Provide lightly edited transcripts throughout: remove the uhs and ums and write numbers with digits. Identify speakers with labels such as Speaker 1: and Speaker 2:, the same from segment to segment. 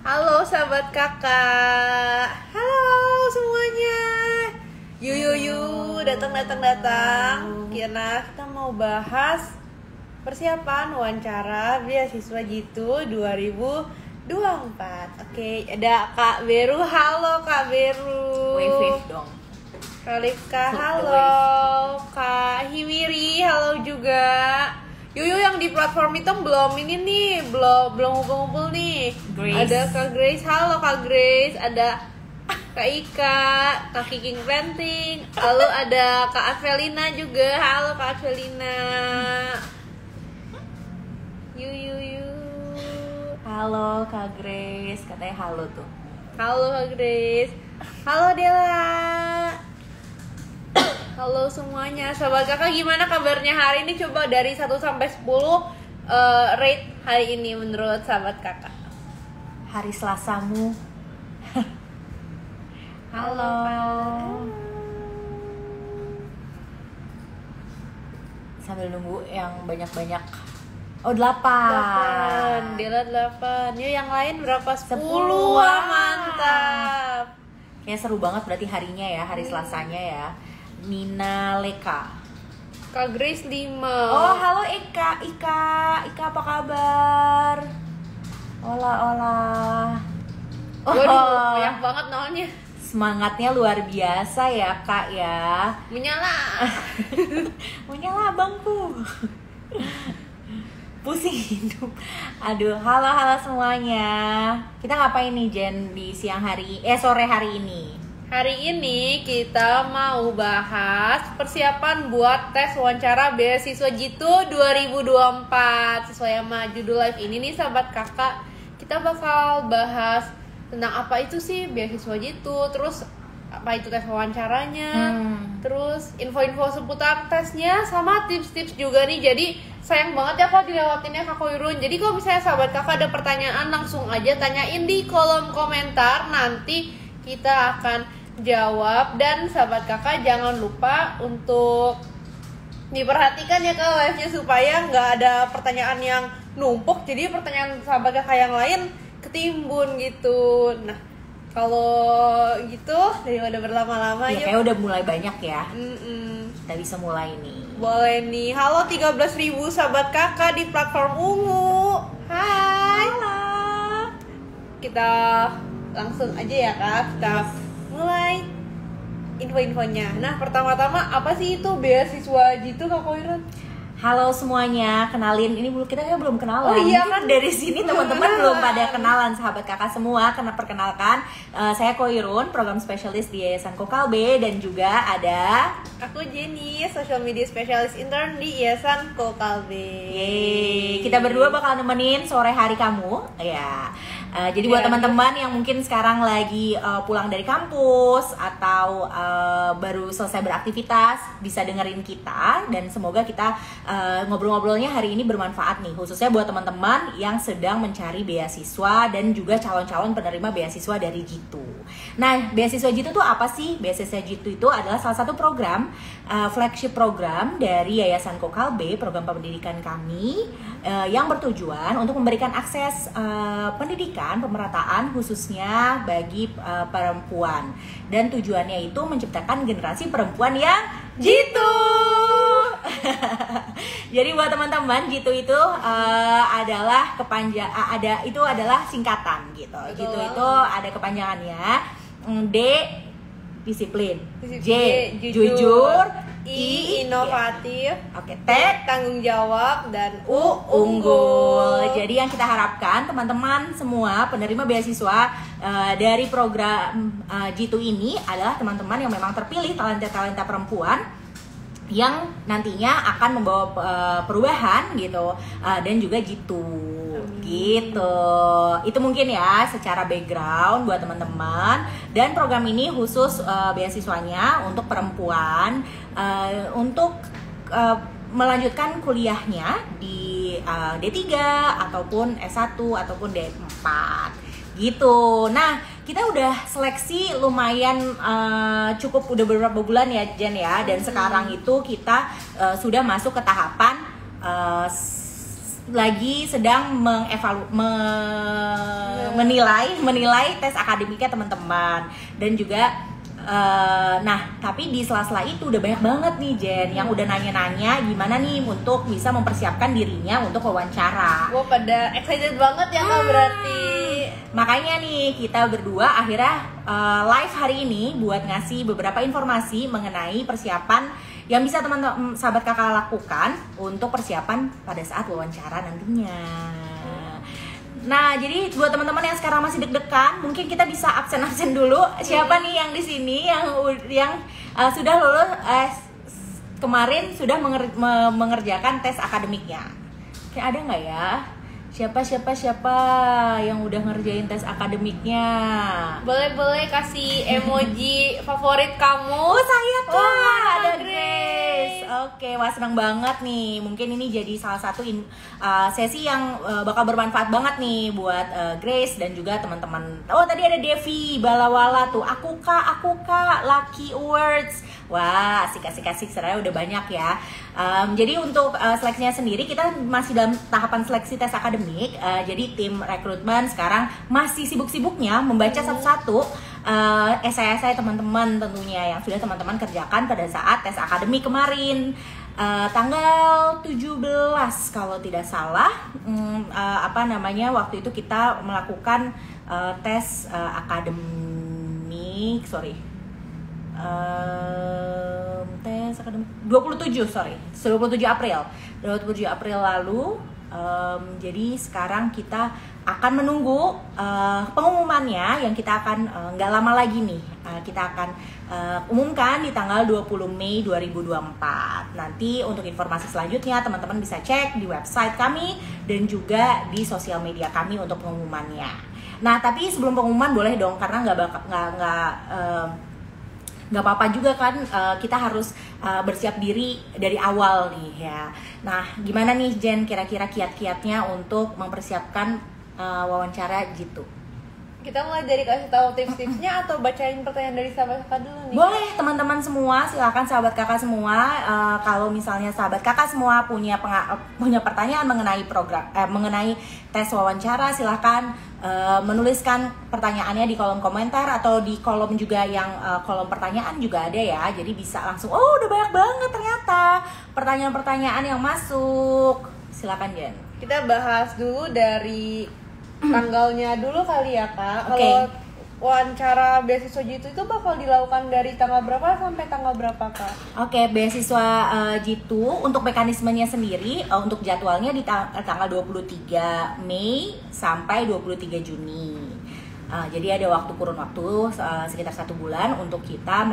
Speaker 1: Halo sahabat kakak. Halo semuanya. Yuk datang. Kita mau bahas persiapan wawancara beasiswa Jitu 2024. Oke, ada Kak Beru. Halo Kak Beru.
Speaker 2: Wave dong.
Speaker 1: Kak Lipka, halo. Kak Hiwiri, halo juga. Yuyu yang di platform itu belum ngumpul nih.
Speaker 2: Grace.
Speaker 1: Ada Kak Grace, halo Kak Grace. Ada Kak Ika, Kak Kiking Planting. Lalu ada Kak Avelina juga, halo Kak Avelina. Yuyu.
Speaker 2: Halo Kak Grace, katanya halo tuh.
Speaker 1: Halo Kak Grace. Halo Dela. Halo semuanya, sahabat kakak, gimana kabarnya hari ini? Coba dari 1 sampai 10 rate hari ini menurut sahabat kakak.
Speaker 2: Hari Selasamu. Halo. Sambil nunggu yang banyak-banyak. Oh 8.
Speaker 1: Dela 8. Yuk yang lain berapa? 10.
Speaker 2: 10.
Speaker 1: Wah, mantap.
Speaker 2: Kayaknya seru banget berarti harinya ya, hari Selasanya ya. Nina Leka.
Speaker 1: Kak Grace 5.
Speaker 2: Oh halo Ika apa kabar? Olah.
Speaker 1: Waduh, banyak banget nolnya.
Speaker 2: Semangatnya luar biasa ya Kak ya. Menyala abangku. Pusing hidup. Aduh, halo semuanya. Kita ngapain nih Jen di sore hari ini?
Speaker 1: Hari ini kita mau bahas persiapan buat tes wawancara beasiswa Jitu 2024. Sesuai sama judul live ini nih sahabat kakak, kita bakal bahas tentang apa itu sih beasiswa Jitu, terus apa itu tes wawancaranya, terus info-info seputar tesnya, sama tips-tips juga nih. Jadi sayang banget ya kalau dilewatinnya Kak Koirun. Jadi kalau misalnya sahabat kakak ada pertanyaan, langsung aja tanyain di kolom komentar, nanti kita akan jawab. Dan sahabat kakak jangan lupa untuk diperhatikan ya Kak live-nya, supaya nggak ada pertanyaan yang numpuk, jadi pertanyaan sahabat kakak yang lain ketimbun gitu. Nah kalau gitu daripada berlama-lama
Speaker 2: Ya kayak udah mulai banyak ya. Kita bisa mulai nih.
Speaker 1: Boleh nih. Halo 13.000 sahabat kakak di platform Ungu. Hai.
Speaker 2: Halo.
Speaker 1: Kita langsung aja ya Kak, kita mulai info-infonya. Nah, pertama-tama apa sih itu beasiswa Jitu Kak Koirun?
Speaker 2: Halo semuanya, kenalin, ini kita belum kenalan.
Speaker 1: Oh iya
Speaker 2: kan dari sini teman-teman belum pada kenalan, sahabat kakak semua. Perkenalkan, saya Koirun, program spesialis di Yayasan Kokalbe, dan juga ada
Speaker 1: aku Jenny, social media spesialis intern di Yayasan Kokalbe.
Speaker 2: Yeay, kita berdua bakal nemenin sore hari kamu ya. Jadi buat teman-teman yang mungkin sekarang lagi pulang dari kampus atau baru selesai beraktivitas, bisa dengerin kita, dan semoga kita ngobrol-ngobrolnya hari ini bermanfaat nih, khususnya buat teman-teman yang sedang mencari beasiswa dan juga calon-calon penerima beasiswa dari Jitu. Nah, beasiswa Jitu tuh apa sih? Beasiswa Jitu itu adalah salah satu program flagship program dari Yayasan Kokalbe, program pendidikan kami yang bertujuan untuk memberikan akses pendidikan, pemerataan khususnya bagi perempuan, dan tujuannya itu menciptakan generasi perempuan yang Jitu. Jadi buat teman-teman, Jitu itu adalah adalah singkatan gitu. Jitu itu ada kepanjangannya. D disiplin, J jujur, I
Speaker 1: inovatif,
Speaker 2: T
Speaker 1: tanggung jawab, dan
Speaker 2: U unggul. Jadi yang kita harapkan teman-teman semua penerima beasiswa dari program Jitu ini adalah teman-teman yang memang terpilih, talenta-talenta perempuan yang nantinya akan membawa perubahan gitu, dan juga Jitu gitu. Itu mungkin ya secara background buat teman-teman. Dan program ini khusus beasiswanya untuk perempuan untuk melanjutkan kuliahnya di D3 ataupun S1 ataupun D4 gitu. Nah, kita udah seleksi lumayan cukup udah beberapa bulan ya Jen ya, dan sekarang itu kita sudah masuk ke tahapan lagi sedang menilai tes akademiknya teman-teman. Dan juga nah, tapi di sela-sela itu udah banyak banget nih Jen yang udah nanya-nanya gimana nih untuk bisa mempersiapkan dirinya untuk wawancara.
Speaker 1: Wah, pada excited banget ya Kak berarti.
Speaker 2: Makanya nih kita berdua akhirnya live hari ini buat ngasih beberapa informasi mengenai persiapan yang bisa teman-teman sahabat kakak lakukan untuk persiapan pada saat wawancara nantinya. Nah, jadi buat teman-teman yang sekarang masih deg-degan, mungkin kita bisa absen dulu. Siapa nih yang di sini yang sudah lulus kemarin sudah mengerjakan tes akademiknya? Kayak ada nggak ya? Siapa yang udah ngerjain tes akademiknya?
Speaker 1: Boleh kasih emoji favorit kamu.
Speaker 2: Oh, saya Kak, ada
Speaker 1: Grace.
Speaker 2: Grace. Oke, wah senang banget nih. Mungkin ini jadi salah satu sesi yang bakal bermanfaat banget nih buat Grace dan juga teman-teman. Oh, tadi ada Devi Balawala tuh. Aku kak, Lucky Awards. Wah, asik sebenarnya udah banyak ya. Jadi untuk seleksinya sendiri kita masih dalam tahapan seleksi tes akademik. Jadi tim rekrutmen sekarang masih sibuk-sibuknya membaca satu-satu esai-esai teman-teman tentunya yang sudah teman-teman kerjakan pada saat tes akademik kemarin. Tanggal 17 kalau tidak salah, waktu itu kita melakukan tes akademik, tes akademik 27 April lalu. Jadi sekarang kita akan menunggu pengumumannya yang kita akan nggak lama lagi nih. Kita akan umumkan di tanggal 20 Mei 2024. Nanti untuk informasi selanjutnya teman-teman bisa cek di website kami dan juga di sosial media kami untuk pengumumannya. Nah, tapi sebelum pengumuman boleh dong, karena nggak apa-apa juga kan, kita harus bersiap diri dari awal nih ya. Nah, gimana nih Jen kira-kira kiat-kiatnya untuk mempersiapkan wawancara gitu?
Speaker 1: Kita mulai dari kasih tahu tips-tipsnya atau bacain pertanyaan dari sahabat kakak dulu nih?
Speaker 2: Boleh teman-teman semua, silakan sahabat kakak semua. Kalau misalnya sahabat kakak semua punya pertanyaan mengenai tes wawancara, silakan menuliskan pertanyaannya di kolom komentar atau di kolom juga yang kolom pertanyaan juga ada ya. Jadi bisa langsung, oh udah banyak banget ternyata pertanyaan-pertanyaan yang masuk. Silakan Jen.
Speaker 1: Kita bahas dulu dari tanggalnya dulu kali ya Kak.
Speaker 2: Oke.
Speaker 1: Kalau wawancara beasiswa Jitu itu bakal dilakukan dari tanggal berapa sampai tanggal berapa Kak?
Speaker 2: Oke, beasiswa Jitu untuk mekanismenya sendiri, untuk jadwalnya di tanggal 23 Mei sampai 23 Juni. Jadi ada kurun waktu sekitar 1 bulan untuk kita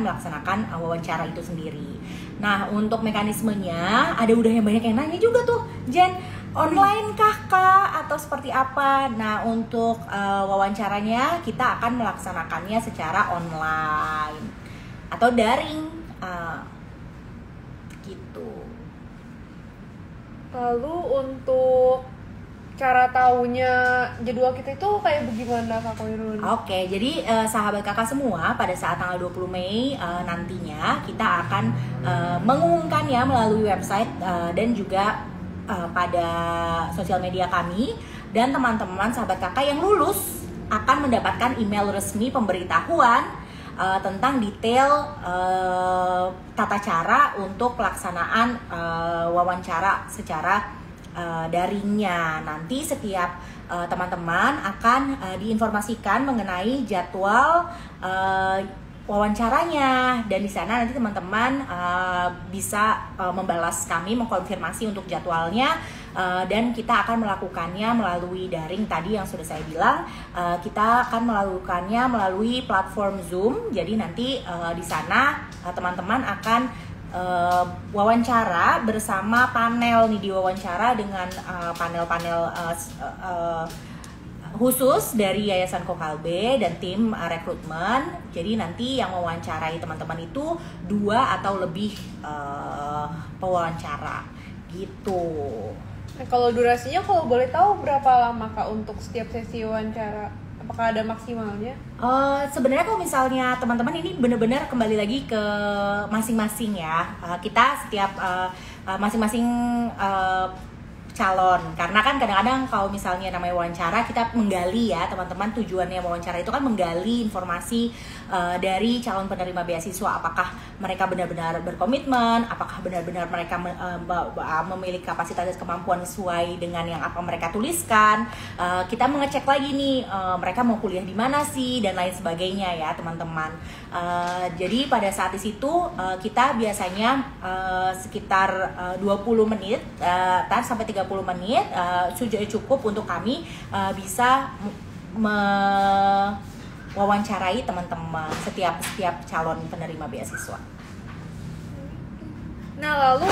Speaker 2: melaksanakan wawancara itu sendiri. Nah, untuk mekanismenya udah yang banyak yang nanya juga tuh, Jen, online kah Kak atau seperti apa? Nah, untuk wawancaranya kita akan melaksanakannya secara online atau daring gitu.
Speaker 1: Lalu untuk cara taunya jadwal kita itu kayak bagaimana Kak Koirun?
Speaker 2: Oke, jadi sahabat kakak semua pada saat tanggal 20 Mei nantinya kita akan mengumumkannya melalui website dan juga pada sosial media kami, dan teman-teman sahabat kakak yang lulus akan mendapatkan email resmi pemberitahuan tentang detail tata cara untuk pelaksanaan wawancara secara daringnya. Nanti setiap teman-teman akan diinformasikan mengenai jadwal wawancaranya, dan di sana nanti teman-teman bisa membalas kami, mengkonfirmasi untuk jadwalnya, dan kita akan melakukannya melalui daring tadi yang sudah saya bilang. Kita akan melakukannya melalui platform Zoom. Jadi nanti di sana teman-teman akan wawancara bersama panel nih, diwawancara dengan panel-panel khusus dari Yayasan Kokalbe dan tim rekrutmen. Jadi nanti yang mewawancarai teman-teman itu 2 atau lebih pewawancara gitu.
Speaker 1: Nah, kalau durasinya kalau boleh tahu berapa lama Kak untuk setiap sesi wawancara? Apakah ada maksimalnya?
Speaker 2: Sebenarnya kalau misalnya teman-teman ini benar-benar kembali lagi ke masing-masing ya. Kita setiap masing-masing calon. Karena kan kadang-kadang kalau misalnya namanya wawancara, kita menggali ya teman-teman, tujuannya wawancara itu kan menggali informasi dari calon penerima beasiswa, apakah mereka benar-benar berkomitmen, apakah benar-benar mereka memiliki kapasitas dan kemampuan sesuai dengan yang apa mereka tuliskan. Kita mengecek lagi nih mereka mau kuliah di mana sih dan lain sebagainya ya teman-teman. Jadi pada saat di situ kita biasanya sekitar 20 menit sampai 30 menit sudah cukup untuk kami bisa mewawancarai teman-teman setiap calon penerima beasiswa.
Speaker 1: Nah, lalu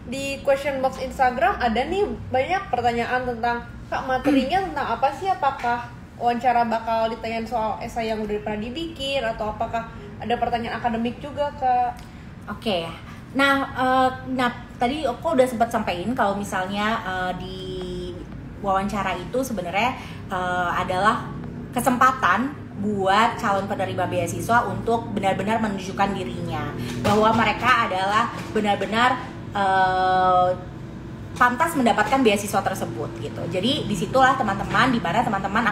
Speaker 1: di question box Instagram ada nih banyak pertanyaan tentang Kak, materinya tentang apa sih? Apakah wawancara bakal ditanyain soal esai yang udah pernah dibikin atau apakah ada pertanyaan akademik juga, Kak?
Speaker 2: Oke. Nah, tadi aku udah sempat sampaikan kalau misalnya di wawancara itu sebenarnya adalah kesempatan buat calon penerima beasiswa untuk benar-benar menunjukkan dirinya bahwa mereka adalah benar-benar pantas mendapatkan beasiswa tersebut gitu. Jadi disitulah teman-teman, di mana teman-teman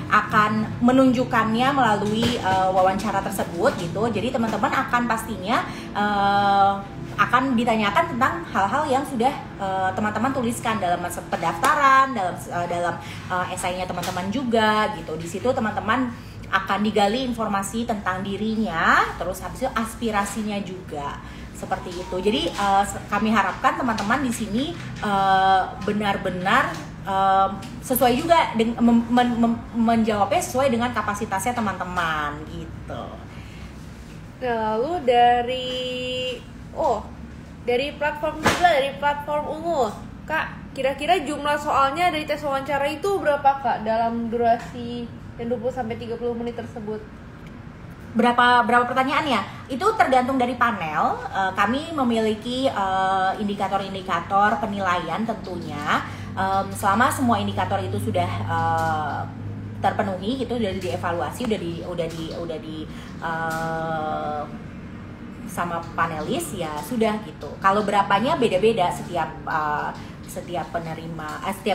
Speaker 2: akan menunjukkannya melalui wawancara tersebut gitu. Jadi teman-teman akan pastinya akan ditanyakan tentang hal-hal yang sudah teman-teman tuliskan dalam pendaftaran, dalam esainya teman-teman juga gitu. Di situ teman-teman akan digali informasi tentang dirinya, terus habis itu aspirasinya juga. Seperti itu. Jadi kami harapkan teman-teman di sini benar-benar sesuai juga menjawabnya sesuai dengan kapasitasnya teman-teman gitu.
Speaker 1: Nah, lalu dari platform juga, dari platform Ungu, Kak, kira-kira jumlah soalnya dari tes wawancara itu berapa, Kak, dalam durasi yang 20-30 menit tersebut?
Speaker 2: Berapa pertanyaan ya? Itu tergantung dari panel. Kami memiliki indikator-indikator penilaian tentunya. Selama semua indikator itu sudah terpenuhi, gitu, sudah dievaluasi, udah di sama panelis ya sudah gitu. Kalau berapanya beda-beda setiap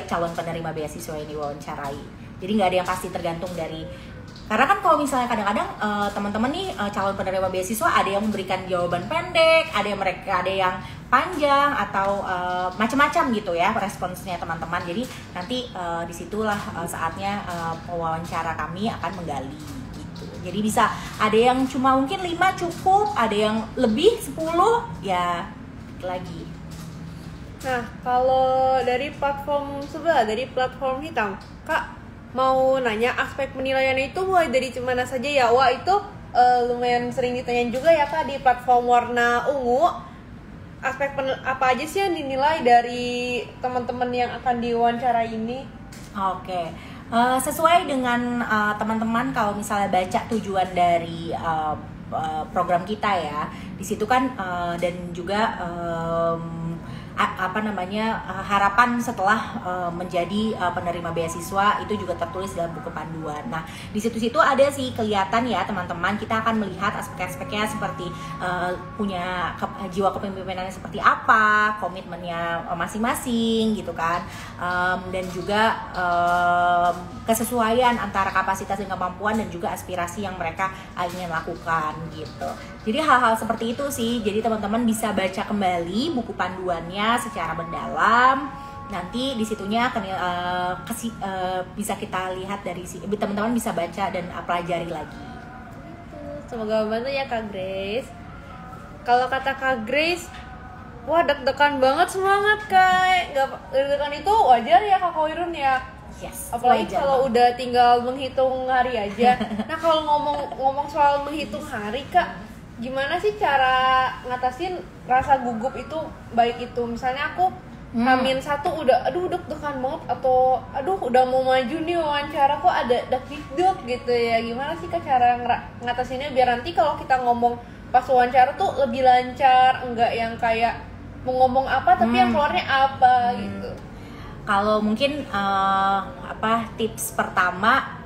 Speaker 2: calon penerima beasiswa yang diwawancarai. Jadi nggak ada yang pasti, tergantung dari. Karena kan kalau misalnya kadang-kadang teman-teman nih calon penerima beasiswa ada yang memberikan jawaban pendek, ada yang panjang atau macam-macam gitu ya responsnya teman-teman. Jadi nanti disitulah saatnya wawancara kami akan menggali gitu. Jadi bisa ada yang cuma mungkin 5 cukup, ada yang lebih 10 ya lagi.
Speaker 1: Nah, kalau dari platform sebelah, dari platform hitam, Kak, mau nanya aspek penilaiannya itu mulai dari mana saja ya? Wah, itu lumayan sering ditanyain juga ya, Kak, di platform warna ungu. Aspek apa aja sih yang dinilai dari teman-teman yang akan diwawancara ini?
Speaker 2: Oke. Sesuai dengan teman-teman kalau misalnya baca tujuan dari program kita ya, di situ kan dan juga harapan setelah menjadi penerima beasiswa itu juga tertulis dalam buku panduan. Nah, di situ-situ ada sih kelihatan ya teman-teman, kita akan melihat aspek-aspeknya seperti punya jiwa kepemimpinannya seperti apa, komitmennya masing-masing gitu kan, dan juga kesesuaian antara kapasitas dan kemampuan dan juga aspirasi yang mereka ingin lakukan gitu. Jadi hal-hal seperti itu sih. Jadi teman-teman bisa baca kembali buku panduannya secara mendalam. Nanti di situnya bisa kita lihat dari sini. Teman-teman bisa baca dan pelajari lagi.
Speaker 1: Semoga membantu ya, Kak Grace. Kalau kata Kak Grace, wah deg-degan banget, semangat Kak. Deg-degan itu wajar ya Kak Koirun ya.
Speaker 2: Yes,
Speaker 1: apalagi kalau udah tinggal menghitung hari aja. Nah, kalau ngomong soal menghitung hari, Kak, gimana sih cara ngatasin rasa gugup itu? Baik itu misalnya aku Hamin 1 udah deg-degan banget, atau udah mau maju nih wawancara kok ada deg-deg gitu ya. Gimana sih Kak cara ngatasinnya biar nanti kalau kita ngomong pas wawancara tuh lebih lancar, enggak yang kayak mau ngomong apa tapi yang keluarnya apa gitu.
Speaker 2: Kalau mungkin tips pertama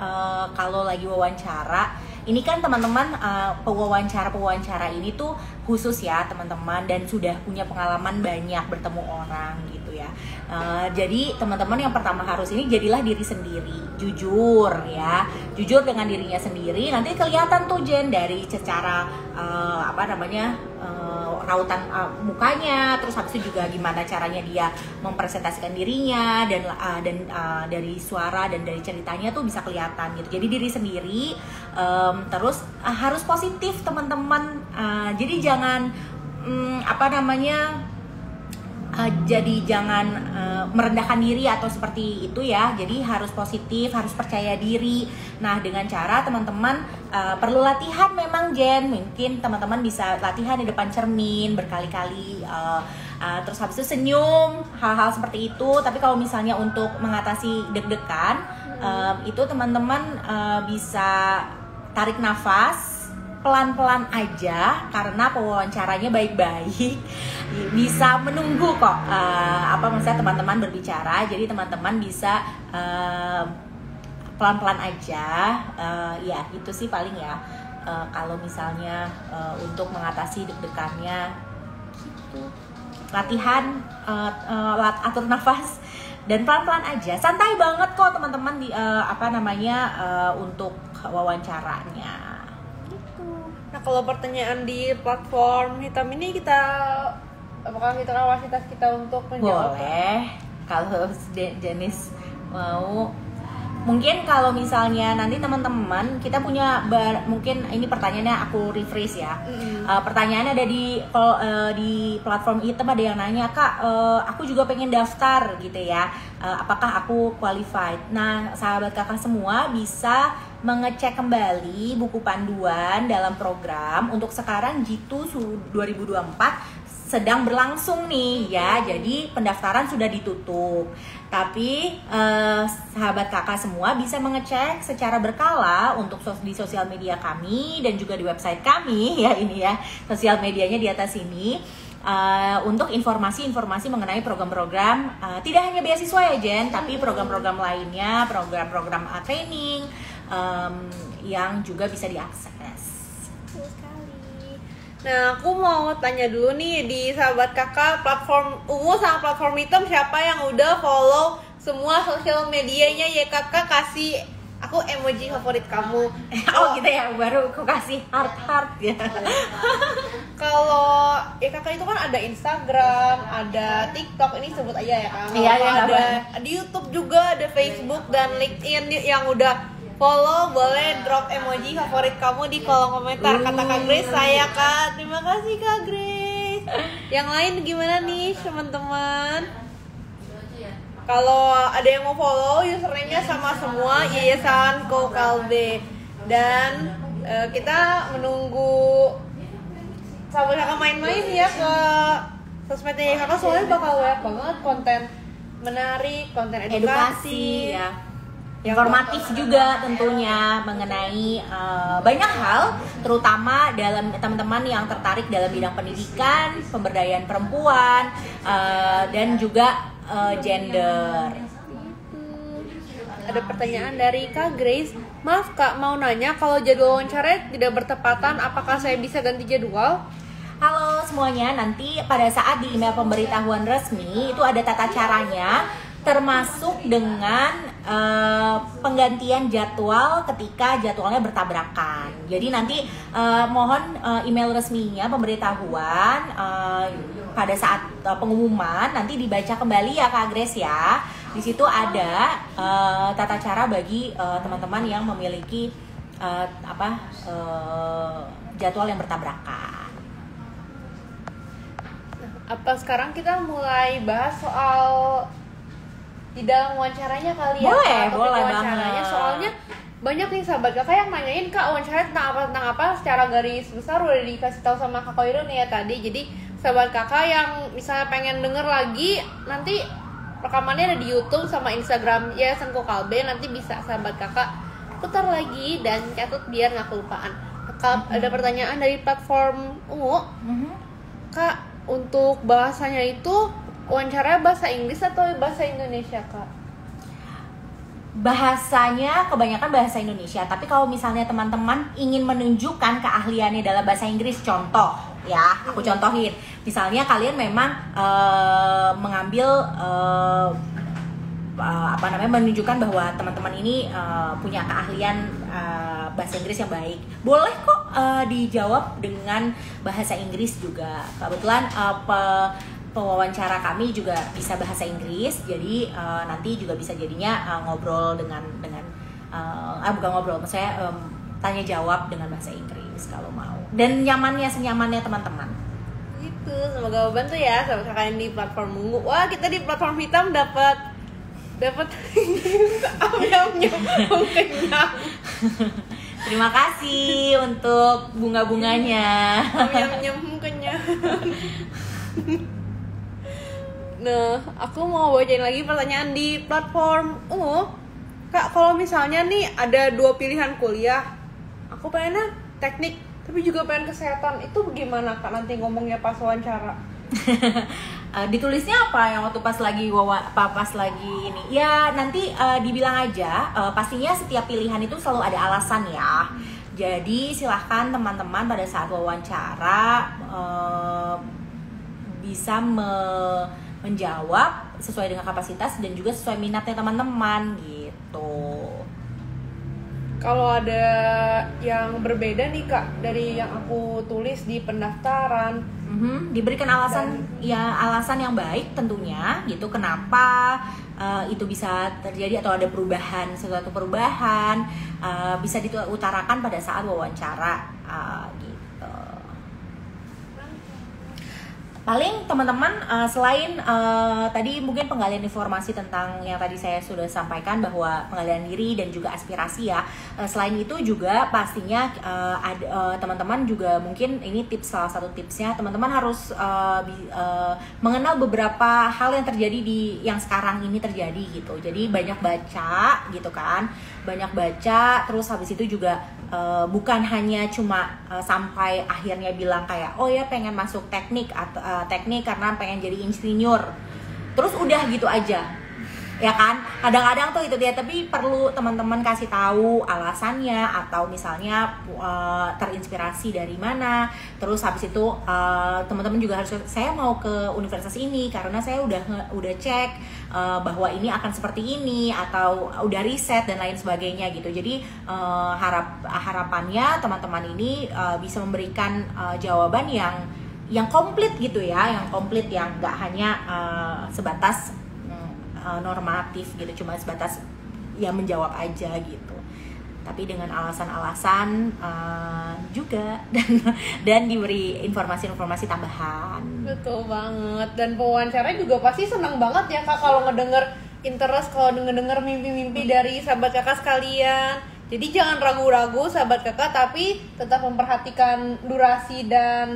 Speaker 2: kalau lagi wawancara, ini kan teman-teman pewawancara ini tuh khusus ya teman-teman, dan sudah punya pengalaman banyak bertemu orang gitu ya. Jadi teman-teman yang pertama harus ini jadilah diri sendiri, jujur ya, jujur dengan dirinya sendiri. Nanti kelihatan tuh Jen dari secara rautan mukanya, terus habis itu juga gimana caranya dia mempresentasikan dirinya dan dari suara dan dari ceritanya tuh bisa kelihatan gitu. Jadi diri sendiri, terus harus positif teman-teman. Jadi jangan jadi jangan merendahkan diri atau seperti itu ya. Jadi harus positif, harus percaya diri. Nah, dengan cara teman-teman perlu latihan memang Jen. Mungkin teman-teman bisa latihan di depan cermin berkali-kali. Terus habis itu senyum, hal-hal seperti itu. Tapi kalau misalnya untuk mengatasi deg-degan, itu teman-teman bisa tarik nafas pelan-pelan aja karena pewawancaranya baik-baik, bisa menunggu kok maksudnya teman-teman berbicara. Jadi teman-teman bisa pelan-pelan aja, ya itu sih paling ya. Kalau misalnya untuk mengatasi deg-degannya gitu, latihan atur nafas dan pelan-pelan aja, santai banget kok teman-teman untuk wawancaranya.
Speaker 1: Nah, kalau pertanyaan di platform hitam ini apakah kita kapasitas kita untuk menjawab?
Speaker 2: Boleh, kalau Jenis mau. Mungkin kalau misalnya nanti teman-teman kita punya mungkin ini pertanyaannya aku rephrase ya. Pertanyaannya ada di platform hitam, ada yang nanya, Kak, aku juga pengen daftar gitu ya. Apakah aku qualified? Nah, sahabat kakak semua bisa mengecek kembali buku panduan dalam program. Untuk sekarang Jitu 2024 sedang berlangsung nih ya, jadi pendaftaran sudah ditutup. Tapi sahabat kakak semua bisa mengecek secara berkala untuk di sosial media kami dan juga di website kami ya, ini ya sosial medianya di atas ini. Untuk informasi-informasi mengenai program-program tidak hanya beasiswa ya Jen, tapi program-program lainnya, program-program training yang juga bisa diakses.
Speaker 1: Nah, aku mau tanya dulu nih, di sahabat kakak platform ungu sama platform hitam siapa yang udah follow semua sosial medianya ya? Kakak kasih aku emoji favorit kamu.
Speaker 2: Oh gitu ya, baru aku kasih heart ya.
Speaker 1: Kalau ya kakak itu kan ada Instagram, ada TikTok, ini sebut aja ya kan.
Speaker 2: Iya,
Speaker 1: ada di YouTube juga, ada Facebook dan LinkedIn. Yang udah follow boleh drop emoji favorit kamu di kolom komentar. Kata Kak Grace, saya Kak. Terima kasih Kak Grace. Yang lain gimana nih teman-teman? Kalau ada yang mau follow, username-nya sama semua, Yayasan Kokalbe. Dan kita menunggu sahabat kakak main-main ya ke sosmednya kakak, soalnya bakal banyak banget konten menarik, konten edukasi
Speaker 2: ya. Informatif juga tentunya mengenai banyak hal, terutama dalam teman-teman yang tertarik dalam bidang pendidikan, pemberdayaan perempuan, dan juga gender.
Speaker 1: Ada pertanyaan dari Kak Grace. Maaf Kak, mau nanya, kalau jadwal wawancara tidak bertepatan, apakah saya bisa ganti jadwal?
Speaker 2: Halo semuanya, nanti pada saat di email pemberitahuan resmi itu ada tata caranya, termasuk dengan penggantian jadwal ketika jadwalnya bertabrakan. Jadi nanti mohon email resminya pemberitahuan pada saat pengumuman nanti dibaca kembali ya Kak Grace ya. Di situ ada tata cara bagi teman-teman yang memiliki jadwal yang bertabrakan.
Speaker 1: Apa sekarang kita mulai bahas soal di dalam wawancaranya kali ya?
Speaker 2: Boleh
Speaker 1: wawancaranya,
Speaker 2: banget.
Speaker 1: soalnya banyak nih sahabat kakak yang nanyain, Kak, wawancara tentang apa secara garis besar udah dikasih tahu sama Kak Koirun ya tadi. Jadi sahabat kakak yang misalnya pengen denger lagi, nanti rekamannya ada di YouTube sama Instagram Yayasan Kokalbe, nanti bisa sahabat kakak putar lagi dan catat biar nggak kelupaan. Kak, ada pertanyaan dari platform ungu. Kak, untuk bahasanya itu wawancara bahasa Inggris atau bahasa Indonesia Kak?
Speaker 2: bahasanya kebanyakan bahasa Indonesia, tapi kalau misalnya teman-teman ingin menunjukkan keahliannya dalam bahasa Inggris, contoh ya, aku contohin. Misalnya kalian memang mengambil menunjukkan bahwa teman-teman ini punya keahlian bahasa Inggris yang baik. Boleh kok dijawab dengan bahasa Inggris juga. Kebetulan pewawancara kami juga bisa bahasa Inggris, jadi nanti juga bisa jadinya ngobrol dengan bukan ngobrol, maksudnya tanya jawab dengan bahasa Inggris kalau mau. Dan senyamannya teman-teman.
Speaker 1: Gitu, semoga membantu ya sahabat kakak di platform Ungu. Wah, kita di platform hitam dapat ayamnya kenyang.
Speaker 2: Terima kasih untuk bunga-bunganya.
Speaker 1: Ayamnya kenyang. Nah, aku mau bacain lagi pertanyaan di platform Kak, kalau misalnya nih ada 2 pilihan kuliah, aku pengennya teknik tapi juga pengen kesehatan, itu bagaimana Kak nanti ngomongnya pas wawancara?
Speaker 2: Ditulisnya apa yang waktu pas lagi ini? Ya nanti dibilang aja. Pastinya setiap pilihan itu selalu ada alasan ya. Jadi silahkan teman-teman pada saat wawancara bisa menjawab sesuai dengan kapasitas dan juga sesuai minatnya teman-teman gitu.
Speaker 1: Kalau ada yang berbeda nih Kak dari yang aku tulis di pendaftaran,
Speaker 2: diberikan alasan alasan yang baik tentunya gitu, kenapa itu bisa terjadi atau ada suatu perubahan bisa diutarakan pada saat wawancara gitu. Paling teman-teman selain tadi mungkin penggalian informasi tentang yang tadi saya sudah sampaikan bahwa penggalian diri dan juga aspirasi ya, selain itu juga pastinya teman-teman juga mungkin ini salah satu tipsnya, teman-teman harus mengenal beberapa hal yang terjadi yang sekarang ini terjadi gitu. Jadi banyak baca gitu kan, terus habis itu juga bukan hanya cuma sampai akhirnya bilang kayak oh ya pengen masuk teknik atau teknik karena pengen jadi insinyur terus udah gitu aja ya kan. Kadang-kadang tuh itu dia, tapi perlu teman-teman kasih tahu alasannya atau misalnya terinspirasi dari mana. Terus habis itu teman-teman juga harus, saya mau ke universitas ini karena saya udah cek bahwa ini akan seperti ini, atau udah riset dan lain sebagainya gitu. Jadi harapannya teman-teman ini bisa memberikan jawaban yang komplit gitu ya, yang nggak hanya sebatas normatif gitu, cuma sebatas ya menjawab aja gitu, tapi dengan alasan-alasan juga dan diberi informasi-informasi tambahan.
Speaker 1: Betul banget. Dan pewawancara juga pasti senang banget ya Kak kalau ngedenger interest, kalau ngedenger mimpi-mimpi dari sahabat kakak sekalian. Jadi jangan ragu-ragu sahabat kakak, tapi tetap memperhatikan durasi dan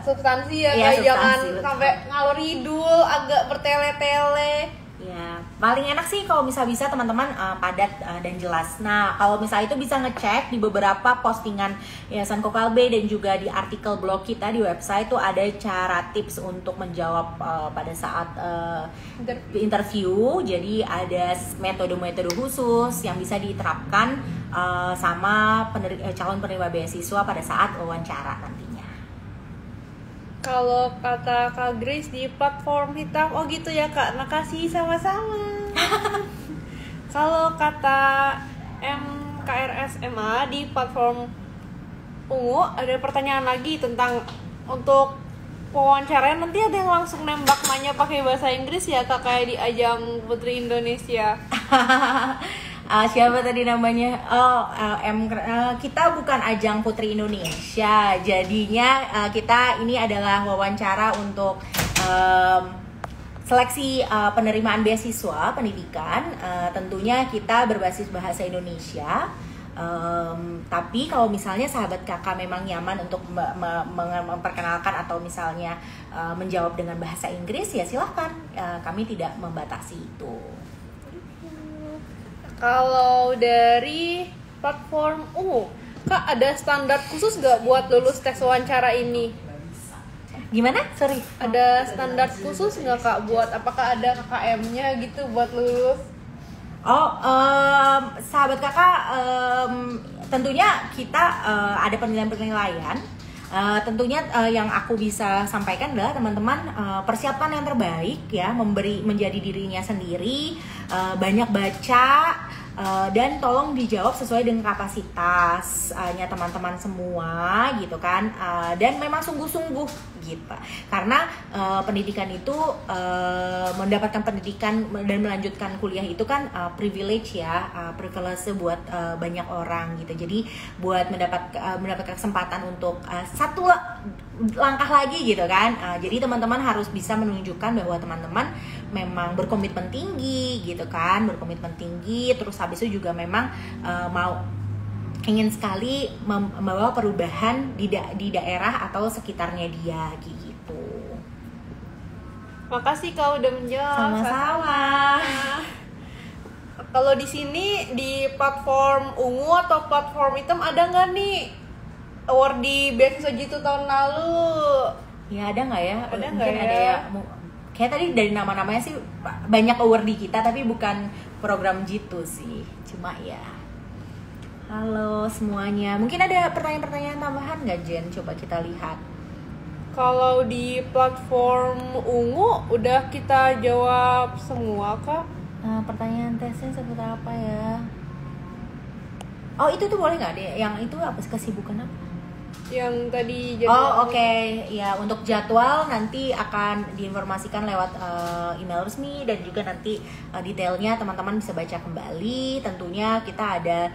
Speaker 1: substansi ya, kayak jangan sampai ngalor ngidul, agak bertele-tele.
Speaker 2: Ya, paling enak sih kalau bisa teman-teman padat dan jelas. Nah, kalau misalnya itu bisa ngecek di beberapa postingan Yayasan Kokalbe dan juga di artikel blog kita di website tuh ada cara tips untuk menjawab pada saat interview. Jadi ada metode-metode khusus yang bisa diterapkan sama calon penerima beasiswa pada saat wawancara nantinya.
Speaker 1: Kalau kata Kak Grace di platform hitam, oh gitu ya Kak, makasih sama-sama. Kalau kata MKRSMA di platform Ungu, ada pertanyaan lagi tentang untuk wawancara, nanti ada yang langsung nembak nanya pakai bahasa Inggris ya Kak, kayak di ajang Putri Indonesia.
Speaker 2: Siapa tadi namanya? Kita bukan ajang Putri Indonesia. Jadinya kita ini adalah wawancara untuk seleksi penerimaan beasiswa pendidikan. Tentunya kita berbasis bahasa Indonesia. Tapi kalau misalnya sahabat kakak memang nyaman untuk memperkenalkan atau misalnya menjawab dengan bahasa Inggris, ya silahkan. Kami tidak membatasi itu.
Speaker 1: Kalau dari platform Kak, ada standar khusus gak buat lulus tes wawancara ini?
Speaker 2: Gimana? Sorry.
Speaker 1: Ada standar khusus gak Kak buat, apakah ada KKM-nya gitu buat lulus?
Speaker 2: Sahabat kakak, tentunya kita ada penilaian-penilaian. Tentunya yang aku bisa sampaikan adalah teman-teman persiapkan yang terbaik ya, menjadi dirinya sendiri, banyak baca, dan tolong dijawab sesuai dengan kapasitasnya teman-teman semua gitu kan, dan memang sungguh-sungguh gitu, karena pendidikan itu mendapatkan pendidikan dan melanjutkan kuliah itu kan privilege ya, privilege buat banyak orang gitu. Jadi buat mendapatkan kesempatan untuk satu langkah lagi gitu kan, jadi teman-teman harus bisa menunjukkan bahwa teman-teman memang berkomitmen tinggi gitu kan, berkomitmen tinggi, terus habis itu juga memang ingin sekali membawa perubahan di daerah atau sekitarnya dia gitu.
Speaker 1: Makasih kau udah menjawab.
Speaker 2: Sama-sama.
Speaker 1: Kalau di sini di platform ungu atau platform hitam ada nggak nih award di beasiswa Jitu tahun lalu?
Speaker 2: Ya ada nggak ya?
Speaker 1: Ada nggak
Speaker 2: Mungkin
Speaker 1: ya?
Speaker 2: ada ya. Kayak tadi dari nama-namanya sih banyak award di kita, tapi bukan program Jitu sih. Cuma ya. Halo semuanya. Mungkin ada pertanyaan-pertanyaan tambahan nggak Jen? Coba kita lihat.
Speaker 1: Kalau di platform ungu udah kita jawab semua kak?
Speaker 2: Nah, pertanyaan tesnya seperti apa ya? Oh itu tuh boleh nggak deh? Yang itu apa? Kesibukan apa?
Speaker 1: Yang tadi
Speaker 2: Oh oke. Ya untuk jadwal nanti akan diinformasikan lewat email resmi, dan juga nanti detailnya teman-teman bisa baca kembali. Tentunya kita ada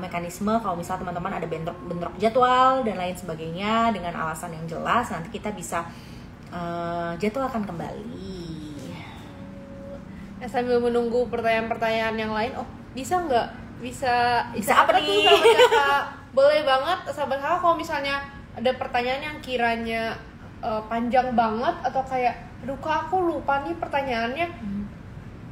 Speaker 2: mekanisme kalau misal teman-teman ada bentrok jadwal dan lain sebagainya dengan alasan yang jelas, nanti kita bisa jadwalkan kembali.
Speaker 1: Sambil menunggu pertanyaan-pertanyaan yang lain, bisa nggak? Bisa
Speaker 2: apa
Speaker 1: tuh
Speaker 2: nih?
Speaker 1: sahabat kakak? Boleh banget sahabat kakak kalau misalnya ada pertanyaan yang kiranya panjang banget atau kayak aduh kak aku lupa nih pertanyaannya,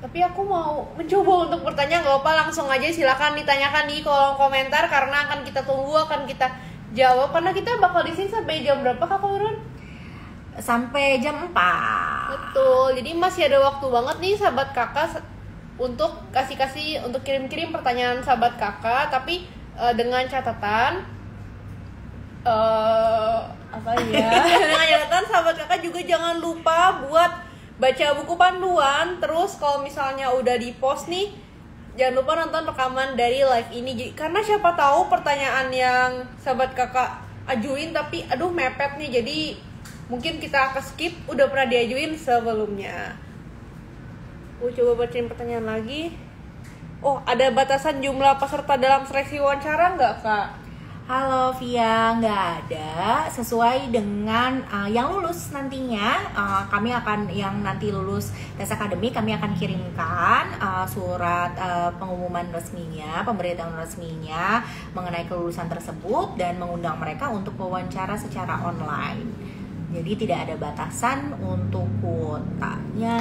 Speaker 1: tapi aku mau mencoba untuk bertanya, nggak apa, langsung aja silakan ditanyakan di kolom komentar, karena akan kita tunggu, akan kita jawab, karena kita bakal di sini sampai jam berapa kak Run?
Speaker 2: Sampai jam 4.
Speaker 1: Betul, jadi masih ada waktu banget nih sahabat kakak untuk kasih untuk kirim-kirim pertanyaan sahabat kakak, tapi dengan catatan apa ya? Dengan catatan sahabat kakak juga jangan lupa buat baca buku panduan. Terus kalau misalnya udah di post nih, jangan lupa nonton rekaman dari live ini, karena siapa tahu pertanyaan yang sahabat kakak ajuin tapi aduh mepet nih, jadi mungkin kita skip udah pernah diajuin sebelumnya. Aku coba bacain pertanyaan lagi. Oh, ada batasan jumlah peserta dalam seleksi wawancara nggak kak?
Speaker 2: Halo Via, nggak ada. Sesuai dengan yang lulus nantinya, kami akan, yang nanti lulus tes akademik, kami akan kirimkan surat pengumuman resminya, pemberitahuan resminya mengenai kelulusan tersebut, dan mengundang mereka untuk wawancara secara online. Jadi tidak ada batasan untuk kuotanya.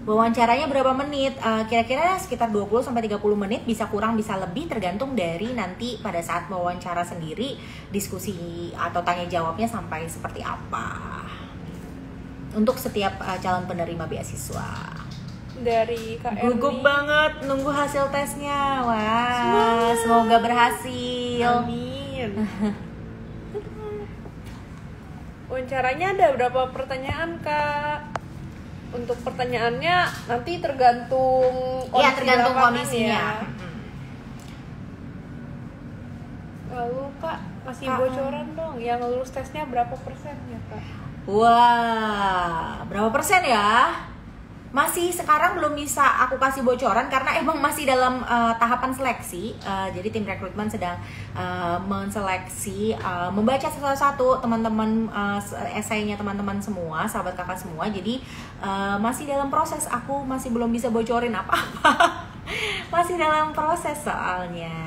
Speaker 2: Wawancaranya berapa menit? Kira-kira sekitar 20-30 menit, bisa kurang bisa lebih, tergantung dari nanti pada saat wawancara sendiri, diskusi atau tanya jawabnya sampai seperti apa. Untuk setiap calon penerima beasiswa.
Speaker 1: Dari Kak Erni.
Speaker 2: Gugup banget nunggu hasil tesnya. Wah, semoga berhasil.
Speaker 1: Amin. Wawancaranya ada berapa pertanyaan kak? Untuk pertanyaannya nanti tergantung
Speaker 2: Iya, tergantung
Speaker 1: lapangan
Speaker 2: komisinya.
Speaker 1: ya. Lalu kak kasih bocoran dong, yang lulus tesnya berapa persen ya kak?
Speaker 2: Wah, berapa persen ya? Masih sekarang belum bisa aku kasih bocoran karena emang masih dalam tahapan seleksi. Jadi tim rekrutmen sedang menseleksi, membaca satu-satu teman-teman, esainya teman-teman semua, sahabat kakak semua. Jadi masih dalam proses, aku masih belum bisa bocorin apa-apa. Masih dalam proses soalnya.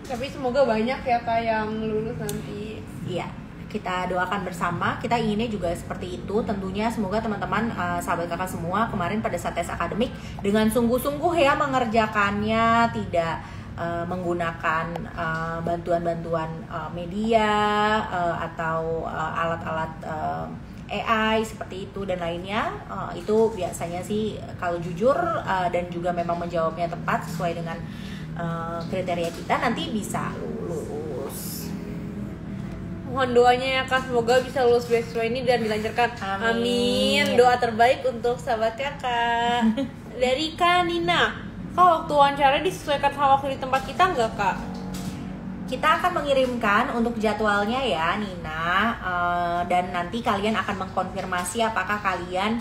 Speaker 1: Tapi semoga banyak ya kak yang lulus nanti.
Speaker 2: Iya, kita doakan bersama. Kita inginnya juga seperti itu. Tentunya semoga teman-teman, sahabat kakak semua, kemarin pada saat tes akademik dengan sungguh-sungguh ya mengerjakannya, tidak menggunakan bantuan-bantuan media atau alat-alat AI seperti itu dan lainnya. Itu biasanya sih kalau jujur dan juga memang menjawabnya tepat sesuai dengan kriteria kita, nanti bisa lulus.
Speaker 1: Mohon doanya ya Kak, semoga bisa lulus beasiswa ini dan dilancarkan. Amin. Doa terbaik untuk sahabat Kakak. Dari Kak Nina, Kak, waktu wawancara disesuaikan sama waktu di tempat kita nggak Kak?
Speaker 2: Kita akan mengirimkan untuk jadwalnya ya Nina, dan nanti kalian akan mengkonfirmasi apakah kalian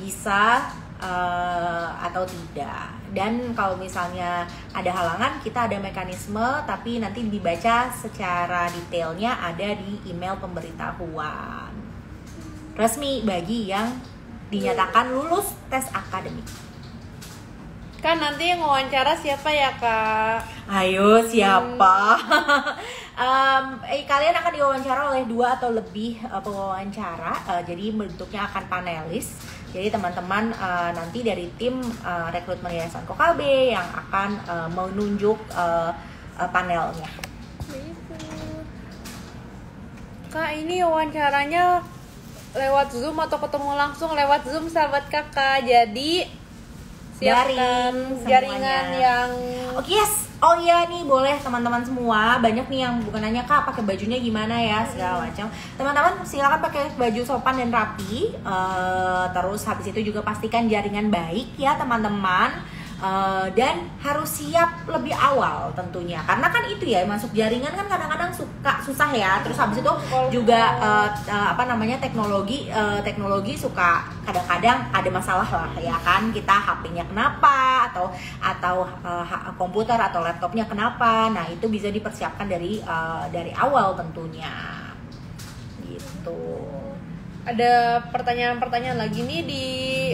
Speaker 2: bisa atau tidak. Dan kalau misalnya ada halangan, kita ada mekanisme, tapi nanti dibaca secara detailnya ada di email pemberitahuan resmi bagi yang dinyatakan lulus tes akademik.
Speaker 1: Kan nanti yang wawancara siapa ya Kak?
Speaker 2: Ayo siapa? Kalian akan diwawancara oleh 2 atau lebih pewawancara. Jadi bentuknya akan panelis. Jadi teman-teman nanti dari tim rekrutmen Yayasan Kokalbe yang akan menunjuk panelnya.
Speaker 1: Kak, ini wawancaranya lewat Zoom atau ketemu langsung? Lewat Zoom sahabat Kakak. Jadi siapkan jaringan yang
Speaker 2: yes. Oh iya nih, boleh teman-teman semua. Banyak nih yang bukan nanya Kak pakai bajunya gimana ya segala macam. Teman-teman silakan pakai baju sopan dan rapi. Terus habis itu juga pastikan jaringan baik ya teman-teman. Dan harus siap lebih awal tentunya, karena kan itu ya, masuk jaringan kan kadang-kadang susah ya. Terus habis itu juga teknologi suka kadang-kadang ada masalah lah ya kan, kita HP-nya kenapa atau komputer atau laptopnya kenapa. Nah itu bisa dipersiapkan dari awal tentunya gitu.
Speaker 1: Ada pertanyaan lagi nih di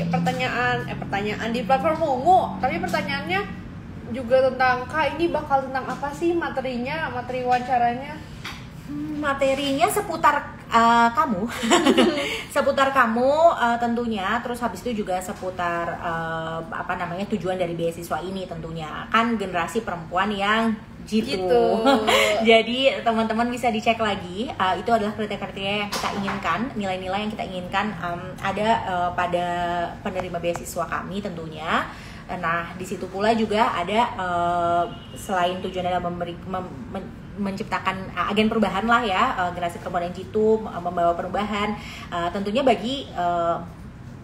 Speaker 1: pertanyaan di platform Ungu, tapi pertanyaannya juga tentang Kak, ini bakal tentang apa sih materi wawancaranya?
Speaker 2: Materinya seputar kamu seputar kamu tentunya. Terus habis itu juga seputar tujuan dari beasiswa ini tentunya kan, generasi perempuan yang gitu. Jadi teman-teman bisa dicek lagi, itu adalah kriteria yang kita inginkan, nilai-nilai yang kita inginkan ada pada penerima beasiswa kami tentunya. Nah di situ pula juga ada selain tujuan adalah menciptakan agen perubahan lah ya, generasi perempuan yang jitu, membawa perubahan tentunya bagi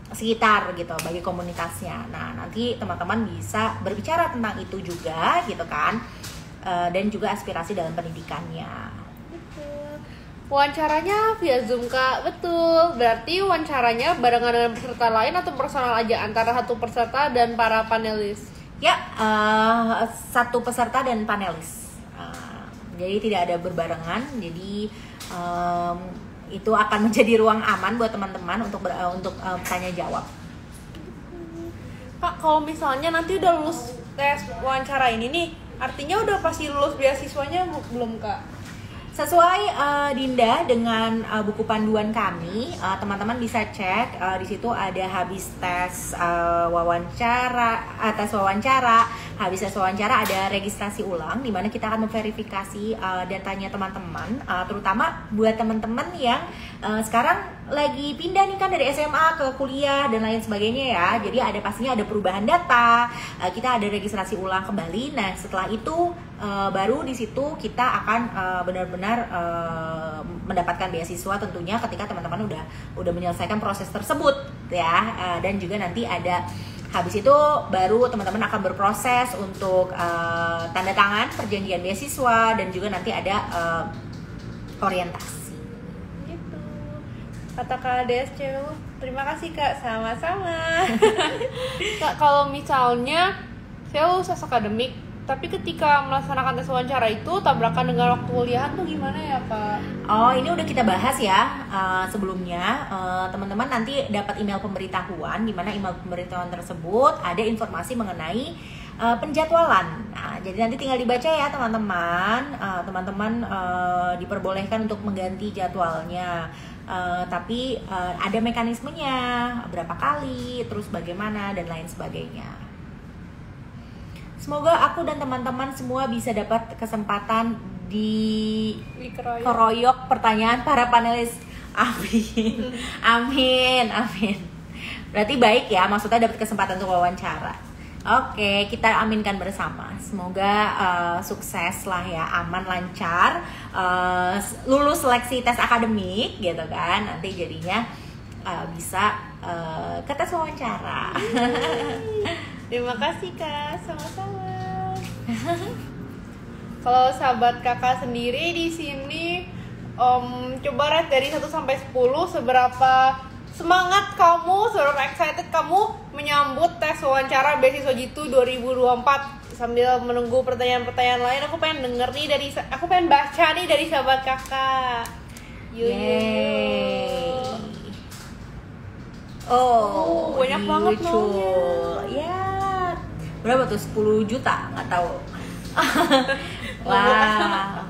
Speaker 2: sekitar gitu, bagi komunitasnya. Nah nanti teman-teman bisa berbicara tentang itu juga gitu kan. Dan juga aspirasi dalam pendidikannya.
Speaker 1: Betul. Wawancaranya via Zoom Kak, betul. Berarti wawancaranya barengan dengan peserta lain atau personal aja antara satu peserta dan para panelis?
Speaker 2: Ya, satu peserta dan panelis. Jadi tidak ada berbarengan. Jadi itu akan menjadi ruang aman buat teman-teman untuk tanya jawab.
Speaker 1: Kak, kalau misalnya nanti udah lulus tes wawancara ini nih, artinya udah pasti lulus beasiswanya belum Kak?
Speaker 2: Sesuai Dinda dengan buku panduan kami, teman-teman bisa cek di situ ada habis tes wawancara, habis tes wawancara ada registrasi ulang di mana kita akan memverifikasi datanya teman-teman, terutama buat teman-teman yang sekarang lagi pindah nih kan dari SMA ke kuliah dan lain sebagainya ya. Jadi pastinya ada perubahan data, kita ada registrasi ulang kembali. Nah setelah itu baru di situ kita akan benar-benar mendapatkan beasiswa tentunya ketika teman-teman udah menyelesaikan proses tersebut ya. Dan juga nanti ada habis itu baru teman-teman akan berproses untuk tanda tangan perjanjian beasiswa dan juga nanti ada orientasi.
Speaker 1: Gitu. Kata Kak DSC, terima kasih Kak, sama-sama. Kak, kalau misalnya saya lulus akademik, tapi ketika melaksanakan tes wawancara itu tabrakan dengan waktu kuliahan tuh gimana ya Kak?
Speaker 2: Oh ini udah kita bahas ya sebelumnya. Teman-teman nanti dapat email pemberitahuan, di mana email pemberitahuan tersebut ada informasi mengenai penjadwalan. Nah, jadi nanti tinggal dibaca ya teman-teman. Teman-teman diperbolehkan untuk mengganti jadwalnya. Tapi ada mekanismenya, berapa kali, terus bagaimana dan lain sebagainya. Semoga aku dan teman-teman semua bisa dapat kesempatan di keroyok pertanyaan para panelis Amin. Amin, amin. Berarti baik ya, maksudnya dapat kesempatan untuk wawancara. Oke, kita aminkan bersama. Semoga sukses lah ya, aman, lancar, lulus seleksi tes akademik gitu kan. Nanti jadinya bisa ke tes wawancara.
Speaker 1: Terima kasih Kak, sama-sama. Kalau sahabat Kakak sendiri di sini coba rate dari 1 sampai 10 seberapa semangat kamu, seberapa excited kamu menyambut tes wawancara beasiswa Jitu 2024. Sambil menunggu pertanyaan-pertanyaan lain, aku pengen denger nih aku pengen baca nih dari sahabat Kakak.
Speaker 2: Yeay. Oh,
Speaker 1: banyak banget
Speaker 2: maunya. Ya. Berapa tuh? 10 juta? Nggak tahu. Wah.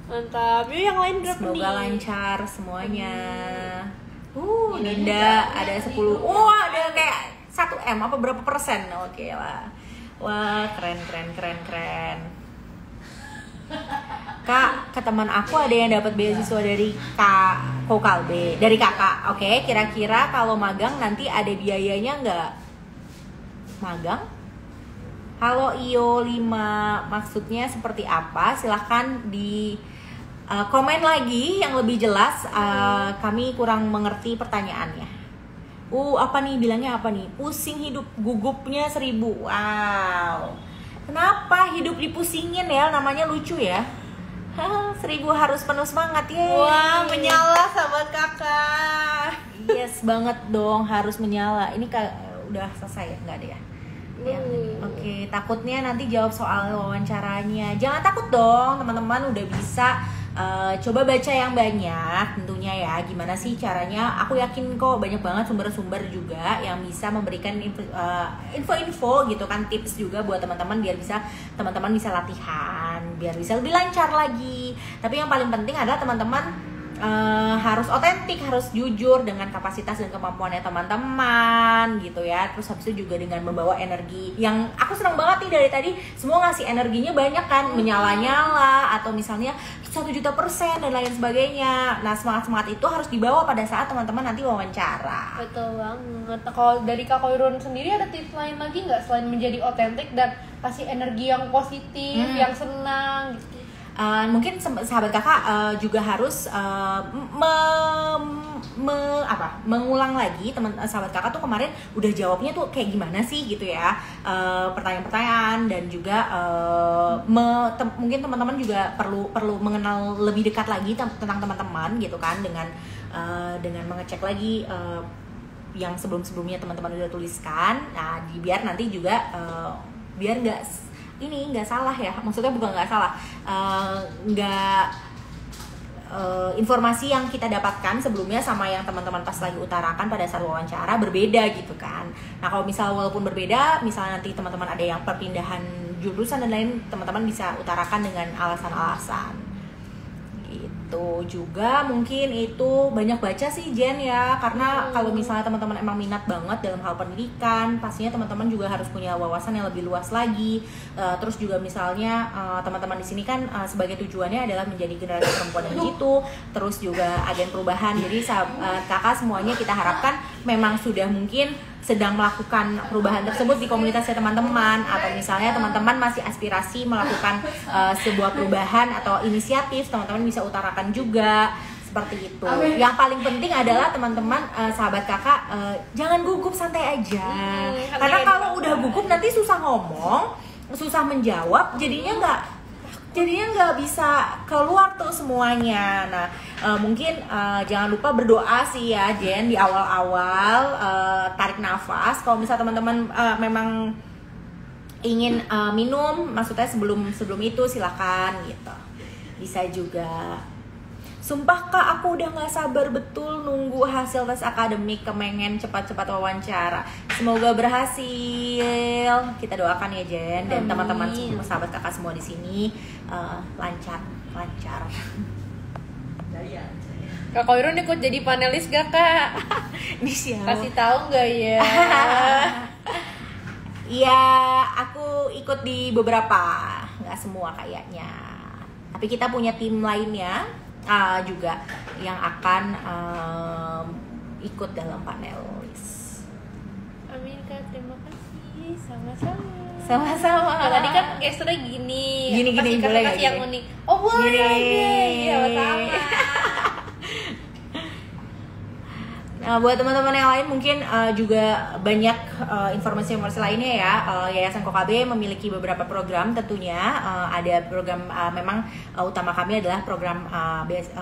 Speaker 1: Mantap. Yuk yang lain berapa nih?
Speaker 2: Semoga lancar semuanya. Dinda ada 10. Wah, ada kayak 1M apa berapa persen? Oke lah. Wah, keren. Kak, ke teman aku ada yang dapat beasiswa dari Kak Kokalbe, dari kakak. Oke, kira-kira kalau magang nanti ada biayanya nggak? Magang? Halo Iyo 5, maksudnya seperti apa? Silahkan di komen lagi yang lebih jelas. Kami kurang mengerti pertanyaannya. Apa nih bilangnya apa nih? Pusing hidup, gugupnya 1000. Wow. Kenapa hidup dipusingin ya? Namanya lucu ya. 1000 harus penuh semangat ya.
Speaker 1: Wah, menyala sahabat Kakak.
Speaker 2: Yes banget dong, harus menyala. Ini udah selesai ya? Nggak ada ya? Oke, takutnya nanti jawab soal wawancaranya. Jangan takut dong, teman-teman udah bisa. Coba baca yang banyak tentunya ya. Gimana sih caranya? Aku yakin kok banyak banget sumber-sumber juga yang bisa memberikan info-info gitu kan, tips juga buat teman-teman biar teman-teman bisa latihan, biar bisa lebih lancar lagi. Tapi yang paling penting adalah teman-teman harus otentik, harus jujur dengan kapasitas dan kemampuannya teman-teman gitu ya. Terus habis itu juga dengan membawa energi yang aku senang banget nih dari tadi, semua ngasih energinya banyak kan, menyala-nyala atau misalnya 1.000.000% dan lain sebagainya. Nah, semangat-semangat itu harus dibawa pada saat teman-teman nanti wawancara.
Speaker 1: Betul banget. Kalau dari Kak Koirun sendiri ada tips lain lagi nggak selain menjadi otentik dan kasih energi yang positif, yang senang gitu?
Speaker 2: Mungkin sahabat kakak juga harus mengulang lagi sahabat kakak tuh kemarin udah jawabnya tuh kayak gimana sih gitu ya, pertanyaan-pertanyaan, dan juga mungkin teman-teman juga perlu mengenal lebih dekat lagi tentang teman-teman gitu kan, dengan mengecek lagi yang sebelum-sebelumnya teman-teman udah tuliskan. Nah, biar nanti juga biar nggak salah ya, maksudnya bukan nggak salah, informasi yang kita dapatkan sebelumnya sama yang teman-teman pas lagi utarakan pada saat wawancara berbeda gitu kan. Nah, kalau walaupun berbeda, misalnya nanti teman-teman ada yang perpindahan jurusan dan lain, teman-teman bisa utarakan dengan alasan-alasan gitu. Juga mungkin itu banyak baca sih Jen ya, karena kalau misalnya teman-teman emang minat banget dalam hal pendidikan, pastinya teman-teman juga harus punya wawasan yang lebih luas lagi. Terus juga misalnya teman-teman di sini kan sebagai tujuannya adalah menjadi generasi perempuan yang gitu, terus juga agen perubahan. Jadi kakak semuanya kita harapkan memang sudah mungkin sedang melakukan perubahan tersebut di komunitasnya teman-teman, atau misalnya teman-teman masih aspirasi melakukan sebuah perubahan atau inisiatif, teman-teman bisa utarakan juga seperti itu. Yang paling penting adalah teman-teman, sahabat kakak, jangan gugup, santai aja. Karena kalau udah gugup nanti susah ngomong, susah menjawab, jadinya nggak bisa keluar tuh semuanya. Nah, mungkin jangan lupa berdoa sih ya Jen di awal-awal, tarik nafas. Kalau misal teman-teman memang ingin minum, maksudnya sebelum itu silakan gitu, bisa juga. Sumpah kak, aku udah gak sabar betul nunggu hasil tes akademik, kemengen cepat-cepat wawancara. Semoga berhasil. Kita doakan ya Jen, dan teman-teman semua, sahabat kakak semua di sini lancar.
Speaker 1: Kak Koirun ikut jadi panelis gak kak?
Speaker 2: Ini siapa?
Speaker 1: Kasih tahu nggak ya?
Speaker 2: Iya, aku ikut di beberapa, nggak semua kayaknya. Tapi kita punya tim lainnya juga yang akan ikut dalam panelis.
Speaker 1: Amin Kak, terima kasih. Sama-sama.
Speaker 2: Sama-sama.
Speaker 1: Nah, tadi kan gesturnya gini.
Speaker 2: Gini, boleh
Speaker 1: kasih yang unik. Oh boleh. Iya sama.
Speaker 2: Nah, buat teman-teman yang lain mungkin juga banyak informasi-informasi lainnya ya. Yayasan KOKB memiliki beberapa program tentunya. Ada program memang utama kami adalah program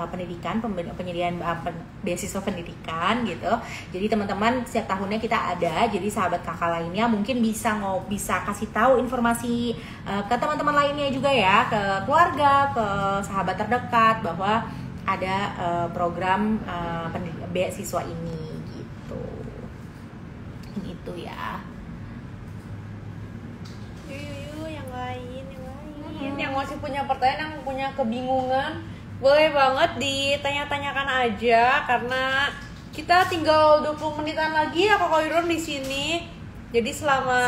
Speaker 2: pendidikan, penyediaan beasiswa pendidikan gitu. Jadi teman-teman setiap tahunnya kita ada. Jadi sahabat kakak lainnya mungkin bisa kasih tahu informasi ke teman-teman lainnya juga ya, ke keluarga, ke sahabat terdekat bahwa ada program beasiswa ini gitu. Itu ya.
Speaker 1: Yuk, yang lain. Yang masih punya pertanyaan, yang punya kebingungan, boleh banget ditanya-tanyakan aja karena kita tinggal 20 menitan lagi ya Kak Koirun di sini. Jadi selama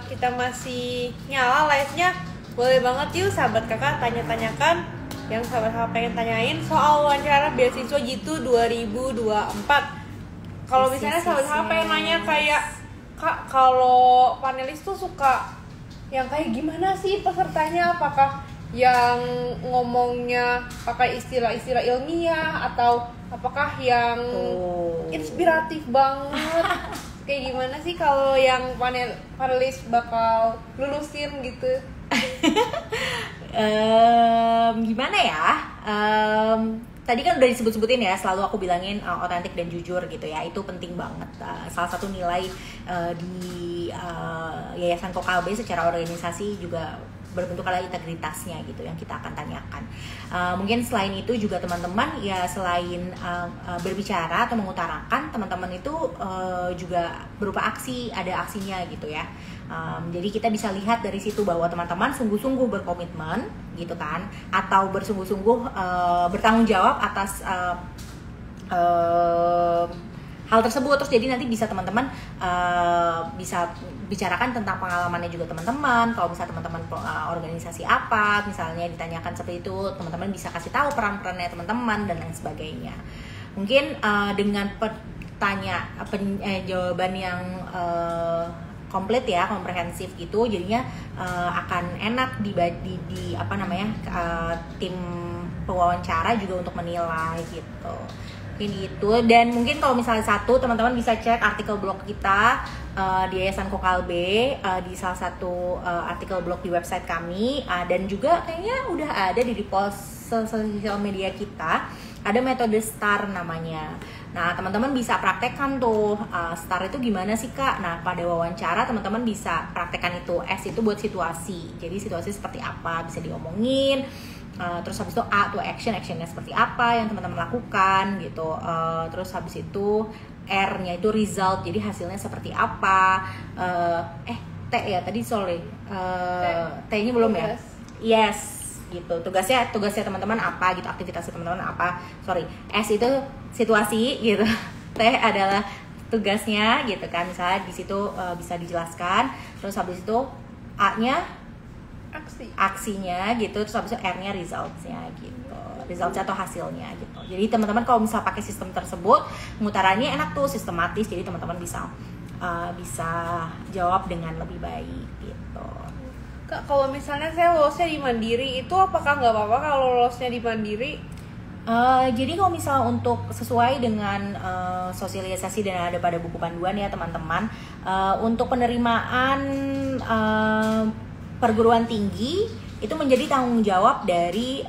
Speaker 1: kita masih nyala live-nya, boleh banget yuk sahabat kakak tanya-tanyakan yang sahabat-sahabat pengen tanyain soal wawancara beasiswa Jitu 2024. Kalau misalnya sahabat-sahabat pengen nanya kayak, Kak, kalau panelis tuh suka yang kayak gimana sih pesertanya? Apakah yang ngomongnya pakai istilah-istilah ilmiah atau apakah yang inspiratif banget? Kayak gimana sih kalau yang panelis bakal lulusin gitu?
Speaker 2: Gimana ya? Tadi kan udah disebut-sebutin ya, selalu aku bilangin otentik dan jujur gitu ya, itu penting banget. Salah satu nilai di Yayasan KOKB secara organisasi juga berbentuk adalah integritasnya gitu yang kita akan tanyakan. Mungkin selain itu juga teman-teman ya selain berbicara atau mengutarakan, teman-teman itu juga berupa aksi, ada aksinya gitu ya. Jadi kita bisa lihat dari situ bahwa teman-teman sungguh-sungguh berkomitmen gitu kan, atau bersungguh-sungguh bertanggung jawab atas hal tersebut. Terus jadi nanti bisa teman-teman bisa bicarakan tentang pengalamannya juga teman-teman. Kalau misalnya teman-teman organisasi apa misalnya ditanyakan seperti itu, teman-teman bisa kasih tahu peran-perannya teman-teman dan lain sebagainya. Mungkin dengan jawaban yang komplit ya, komprehensif gitu, jadinya akan enak di apa namanya tim pewawancara juga untuk menilai gitu. Mungkin gitu. Dan mungkin kalau misalnya teman-teman bisa cek artikel blog kita di Yayasan KOKB, di salah satu artikel blog di website kami, dan juga kayaknya udah ada di post sosial media kita, ada metode STAR namanya. Nah, teman-teman bisa praktekkan tuh STAR itu gimana sih Kak? Nah, pada wawancara teman-teman bisa praktekkan itu. S itu buat situasi. Jadi situasi seperti apa bisa diomongin. Terus habis itu A tuh actionnya seperti apa yang teman-teman lakukan gitu. Terus habis itu R-nya itu result. Jadi hasilnya seperti apa? T ya tadi sorry. T-nya belum ya? Yes. Gitu. Tugasnya teman-teman apa gitu, aktivitasnya teman-teman apa. Sorry. S itu situasi gitu. T adalah tugasnya gitu kan. Misalnya di situ bisa dijelaskan. Terus habis itu A-nya aksinya gitu. Terus habis itu R-nya results-nya gitu. Results atau hasilnya gitu. Jadi teman-teman kalau misal pakai sistem tersebut, pemutarannya enak tuh, sistematis. Jadi teman-teman bisa jawab dengan lebih baik gitu.
Speaker 1: Kak, kalau misalnya saya lolosnya di Mandiri, itu apakah nggak apa-apa kalau lolosnya di Mandiri?
Speaker 2: Jadi kalau misalnya untuk sesuai dengan sosialisasi dan ada pada buku panduan ya teman-teman, untuk penerimaan perguruan tinggi itu menjadi tanggung jawab dari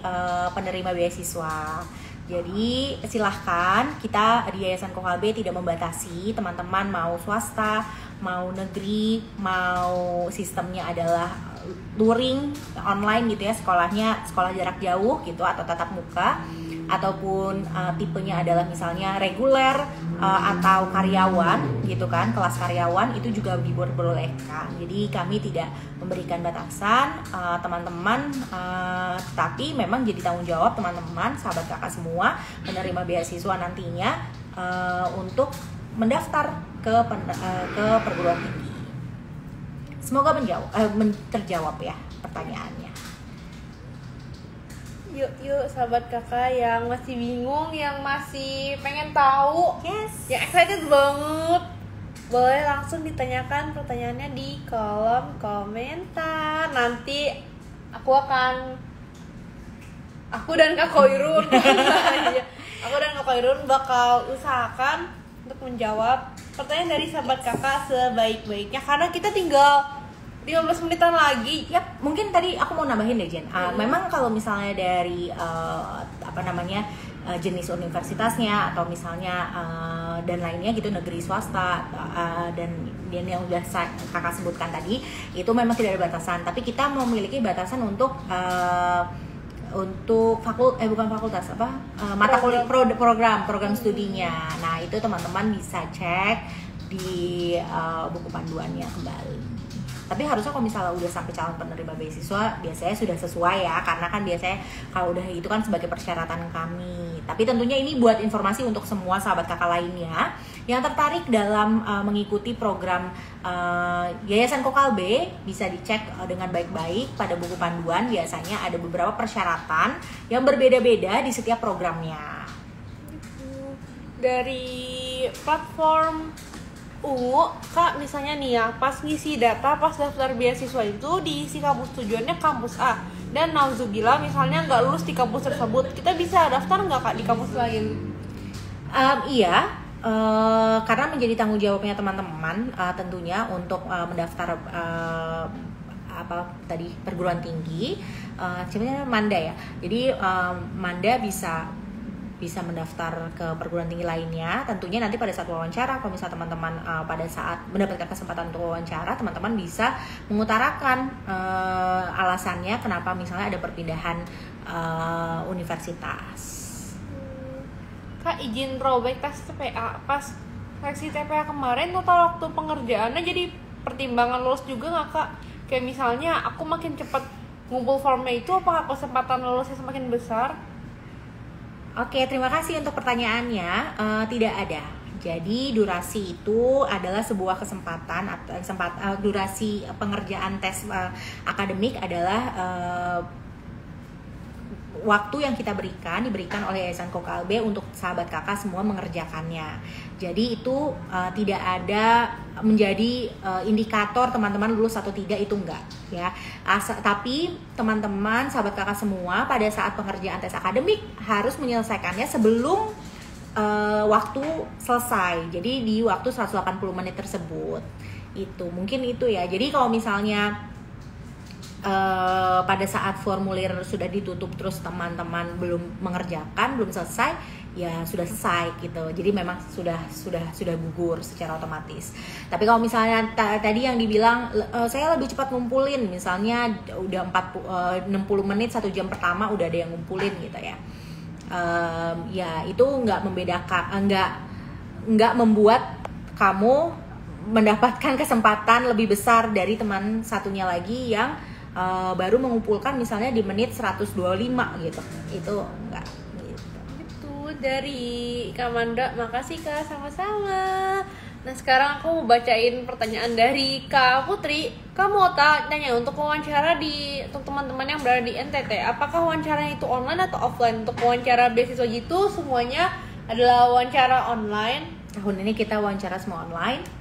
Speaker 2: penerima beasiswa. Jadi silahkan, kita di Yayasan KOKB tidak membatasi teman-teman mau swasta, mau negeri, mau sistemnya adalah luring online gitu ya, sekolah jarak jauh gitu atau tatap muka, ataupun tipenya adalah misalnya reguler atau karyawan gitu kan, kelas karyawan itu juga diperbolehkan. Jadi kami tidak memberikan batasan teman-teman, tapi memang jadi tanggung jawab teman-teman sahabat kakak semua penerima beasiswa nantinya untuk mendaftar ke perguruan tinggi. Semoga terjawab ya pertanyaannya.
Speaker 1: Yuk sahabat kakak yang masih bingung, yang masih pengen tahu,
Speaker 2: Yes.
Speaker 1: yang excited banget, boleh langsung ditanyakan pertanyaannya di kolom komentar. Nanti aku dan Kak Koirun aku dan Kak Koirun bakal usahakan untuk menjawab pertanyaan dari sahabat kakak sebaik-baiknya, karena kita tinggal 15 menitan lagi.
Speaker 2: Yap, mungkin tadi aku mau nambahin deh Jen. Memang kalau misalnya dari jenis universitasnya atau misalnya dan lainnya gitu, negeri swasta dan yang udah kakak sebutkan tadi, itu memang tidak ada batasan. Tapi kita memiliki batasan untuk mata kuliah program studinya. Nah itu teman-teman bisa cek di buku panduannya kembali. Tapi harusnya kalau misalnya udah sampai calon penerima beasiswa biasanya sudah sesuai ya, karena kan biasanya kalau udah itu kan sebagai persyaratan kami. Tapi tentunya ini buat informasi untuk semua sahabat kakak lainnya yang tertarik dalam mengikuti program Yayasan Kokalbe, bisa dicek dengan baik-baik pada buku panduan. Biasanya ada beberapa persyaratan yang berbeda-beda di setiap programnya.
Speaker 1: Dari platform Kak, misalnya nih ya, pas ngisi data, pas daftar beasiswa itu diisi kampus tujuannya kampus A, dan nauzubillah misalnya nggak lulus di kampus tersebut, kita bisa daftar nggak Kak di kampus lain?
Speaker 2: Iya, karena menjadi tanggung jawabnya teman-teman tentunya untuk mendaftar perguruan tinggi, sebenarnya Manda ya. Jadi Manda bisa mendaftar ke perguruan tinggi lainnya. Tentunya nanti pada saat wawancara, kalau misalnya teman-teman pada saat mendapatkan kesempatan untuk wawancara, teman-teman bisa mengutarakan alasannya kenapa misalnya ada perpindahan universitas.
Speaker 1: Kak, izin rollback tes TPA pas seleksi TPA kemarin, total waktu pengerjaannya jadi pertimbangan lulus juga nggak Kak? Kayak misalnya aku makin cepat ngumpul formnya itu, apakah kesempatan lulusnya semakin besar?
Speaker 2: Oke, terima kasih untuk pertanyaannya. Tidak ada. Jadi durasi itu adalah sebuah kesempatan atau durasi pengerjaan tes akademik adalah waktu yang kita diberikan oleh Yayasan Kokalbe untuk sahabat kakak semua mengerjakannya. Jadi itu tidak ada menjadi indikator teman-teman lulus atau tidak, itu enggak ya. Tapi teman-teman sahabat kakak semua pada saat pengerjaan tes akademik harus menyelesaikannya sebelum waktu selesai. Jadi di waktu 180 menit tersebut. Itu mungkin itu ya. Jadi kalau misalnya pada saat formulir sudah ditutup terus teman-teman belum mengerjakan, belum selesai, ya sudah selesai gitu. Jadi memang sudah gugur secara otomatis. Tapi kalau misalnya tadi yang dibilang saya lebih cepat ngumpulin, misalnya udah 60 menit 1 jam pertama udah ada yang ngumpulin gitu ya. Ya itu nggak membedakan, nggak membuat kamu mendapatkan kesempatan lebih besar dari teman satunya lagi yang baru mengumpulkan misalnya di menit 125 gitu. Itu enggak
Speaker 1: gitu. Dari Kak Manda, makasih Kak, sama-sama. Nah sekarang aku mau bacain pertanyaan dari Kak Putri. Kamu mau tanya untuk wawancara untuk teman-teman yang berada di NTT, apakah wawancaranya itu online atau offline? Untuk wawancara beasiswa gitu semuanya adalah wawancara online.
Speaker 2: Tahun ini kita wawancara semua online.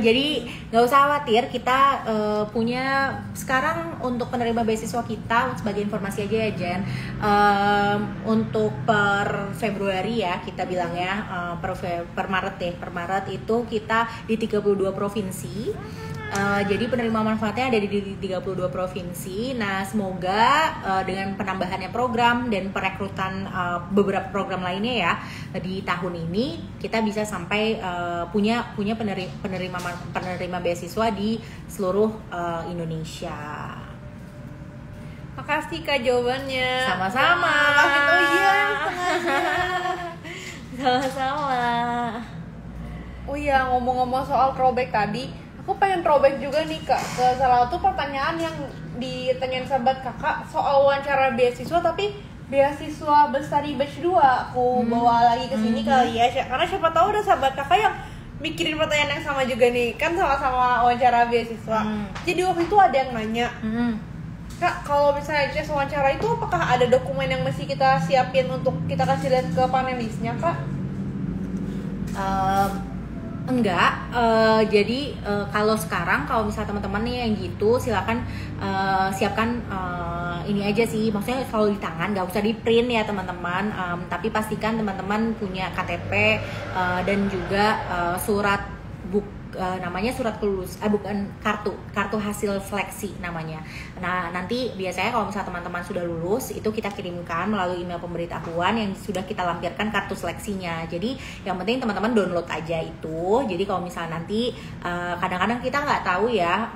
Speaker 2: Jadi nggak usah khawatir, kita punya sekarang untuk penerima beasiswa kita, sebagai informasi aja ya Jen, untuk per Februari ya kita bilang ya, per Maret itu kita di 32 provinsi. Jadi penerima manfaatnya ada di 32 provinsi. Nah semoga dengan penambahannya program dan perekrutan beberapa program lainnya ya di tahun ini, kita bisa sampai punya penerima beasiswa di seluruh Indonesia.
Speaker 1: Makasih Kak jawabannya.
Speaker 2: Sama-sama. Sama-sama.
Speaker 1: Oh iya, ngomong-ngomong soal throwback tadi, aku pengen throwback juga nih Kak ke salah satu pertanyaan yang ditanyain sahabat kakak soal wawancara beasiswa, tapi beasiswa Bestari Batch 2. Aku bawa lagi ke sini kali ya, karena siapa tahu ada sahabat kakak yang mikirin pertanyaan yang sama juga nih, kan sama-sama wawancara beasiswa. Jadi waktu itu ada yang nanya, Kak, kalau misalnya tes wawancara itu apakah ada dokumen yang mesti kita siapin untuk kita kasih lihat ke panelisnya, Kak?
Speaker 2: Enggak, jadi kalau sekarang kalau misalnya teman-teman nih yang gitu silakan siapkan ini aja sih, maksudnya selalu di tangan, nggak usah di print ya teman-teman, tapi pastikan teman-teman punya KTP dan juga surat namanya surat kelulus, bukan kartu hasil seleksi namanya. Nah nanti biasanya kalau misalnya teman-teman sudah lulus itu kita kirimkan melalui email pemberitahuan yang sudah kita lampirkan kartu seleksinya. Jadi yang penting teman-teman download aja itu. Jadi kalau misalnya nanti kadang-kadang kita nggak tahu ya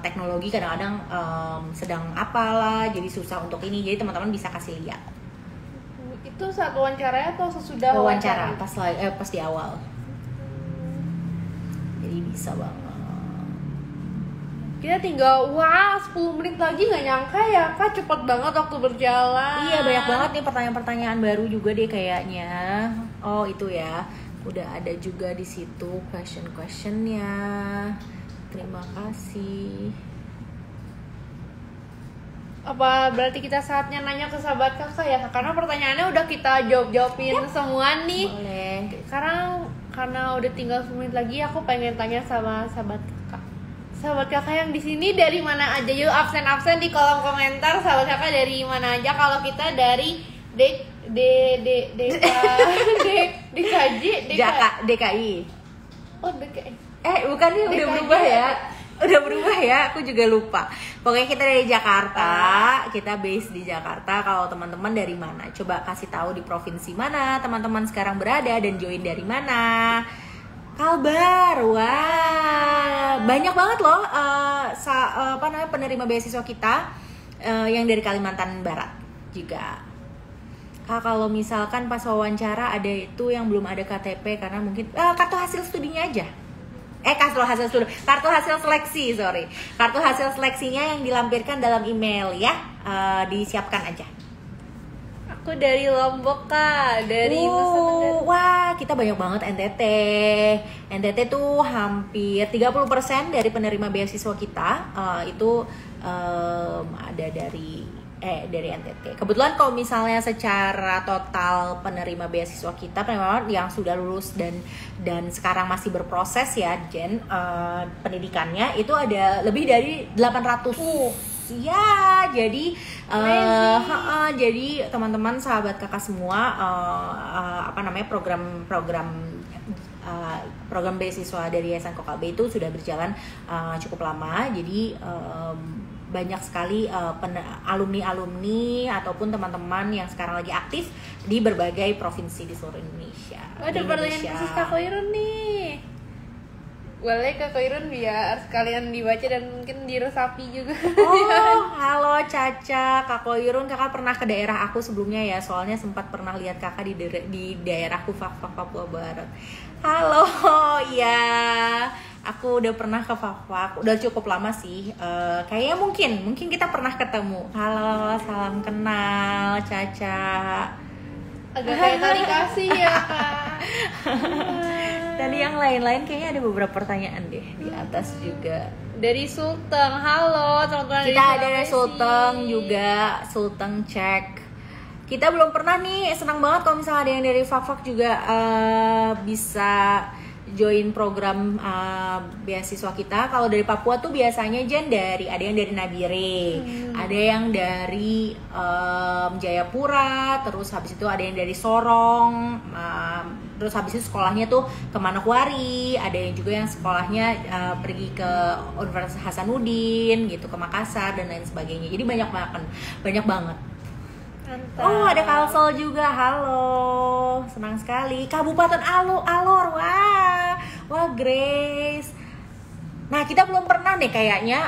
Speaker 2: teknologi kadang-kadang sedang apalah, jadi susah untuk ini. Jadi teman-teman bisa kasih lihat.
Speaker 1: Itu saat wawancaranya atau sesudah
Speaker 2: wawancara? Pas di awal. Jadi bisa banget.
Speaker 1: Kita tinggal 10 menit lagi, nggak nyangka ya Kak, cepet banget waktu berjalan.
Speaker 2: Iya, banyak banget nih pertanyaan-pertanyaan baru juga deh kayaknya. Oh itu ya, udah ada juga di situ question-questionnya. Terima kasih.
Speaker 1: Apa berarti kita saatnya nanya ke sahabat kakak ya? Karena pertanyaannya udah kita jawab-jawabin semua nih.
Speaker 2: Boleh.
Speaker 1: Karena udah tinggal 10 menit lagi, aku pengen tanya sama sahabat kakak. Sahabat kakak yang di sini dari mana aja? Yuk absen di kolom komentar. Sahabat kakak dari mana aja? Kalau kita dari
Speaker 2: DKI.
Speaker 1: Oh DKI.
Speaker 2: Bukan nih, udah berubah ya. Udah berubah ya, aku juga lupa. Pokoknya kita dari Jakarta, kita base di Jakarta. Kalau teman-teman dari mana? Coba kasih tahu di provinsi mana teman-teman sekarang berada dan join dari mana. Kalbar, wah, banyak banget loh penerima beasiswa kita yang dari Kalimantan Barat juga. Kalau misalkan pas wawancara ada itu yang belum ada KTP karena mungkin kartu hasil studinya aja. Kartu hasil seleksi, kartu hasil seleksinya yang dilampirkan dalam email ya, disiapkan aja.
Speaker 1: Aku dari Lombok Kak, dari Nusa Tenggara.
Speaker 2: Wah, kita banyak banget NTT tuh hampir 30% dari penerima beasiswa kita itu ada dari NTT. Kebetulan kalau misalnya secara total penerima beasiswa kita yang sudah lulus dan sekarang masih berproses ya Jen, pendidikannya itu ada lebih dari 800. Ya, jadi jadi teman-teman sahabat kakak semua program beasiswa dari Yayasan Kokab itu sudah berjalan cukup lama. Jadi banyak sekali alumni ataupun teman-teman yang sekarang lagi aktif di berbagai provinsi di seluruh Indonesia.
Speaker 1: Ada pertanyaan khusus Kak Koirun nih. Boleh Kak Koirun biar sekalian dibaca dan mungkin diresapi juga.
Speaker 2: Halo Caca, Kak Koirun, kakak pernah ke daerah aku sebelumnya ya, soalnya sempat pernah lihat kakak di daerahku Fakfak Papua Barat. Halo, ya. Aku udah pernah ke Fakfak, udah cukup lama sih. Kayaknya mungkin kita pernah ketemu. Halo, salam kenal Caca.
Speaker 1: Agak kayak tali kasih ya Kak.
Speaker 2: Tadi yang lain-lain kayaknya ada beberapa pertanyaan deh di atas juga.
Speaker 1: Dari Sulteng, halo teman-teman.
Speaker 2: Kita ada Sulteng juga, Sulteng cek. Kita belum pernah nih, senang banget kalau misalnya ada yang dari Fakfak juga bisa join program beasiswa kita. Kalau dari Papua tuh biasanya Jen ada yang dari Nabire, ada yang dari Jayapura, terus habis itu ada yang dari Sorong, terus habis itu sekolahnya tuh ke Manokwari, ada yang juga yang sekolahnya pergi ke Universitas Hasanuddin gitu, ke Makassar dan lain sebagainya. Jadi banyak banget. Mantap. Oh, ada Kalsel juga. Halo, senang sekali. Kabupaten Alor. Wah Grace. Nah, kita belum pernah deh kayaknya.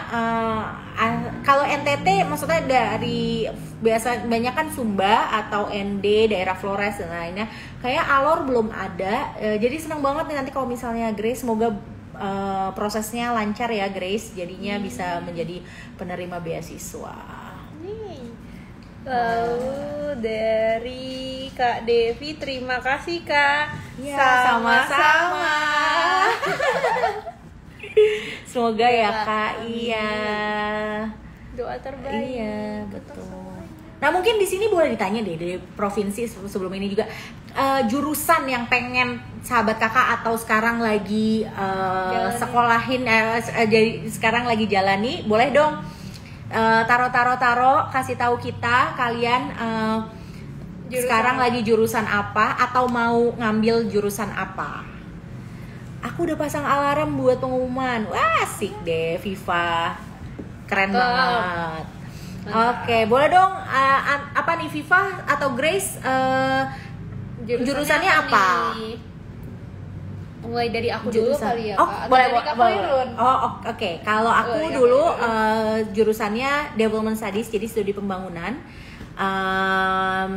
Speaker 2: Kalau NTT maksudnya dari biasa banyak kan Sumba atau ND, daerah Flores dan lainnya. Kayak Alor belum ada. Jadi senang banget nih nanti kalau misalnya Grace, semoga prosesnya lancar ya Grace. Jadinya bisa menjadi penerima beasiswa.
Speaker 1: Lalu dari Kak Devi, terima kasih Kak.
Speaker 2: Ya, sama-sama. Semoga ya Kak. Iya.
Speaker 1: Doa terbaik.
Speaker 2: Iya, betul. Nah, mungkin di sini boleh ditanya deh dari provinsi sebelum ini juga jurusan yang pengen sahabat kakak atau sekarang lagi sekolahin jadi sekarang lagi jalani, boleh dong taro kasih tahu kita kalian sekarang lagi jurusan apa atau mau ngambil jurusan apa. Aku udah pasang alarm buat pengumuman. Wah, asik deh Viva. Keren banget. Oke, boleh dong apa nih Viva atau Grace jurusannya apa?
Speaker 1: Mulai dari aku dulu kali ya, Kak.
Speaker 2: Boleh. Oke. Kalau aku dulu jurusannya Development Studies, jadi studi pembangunan.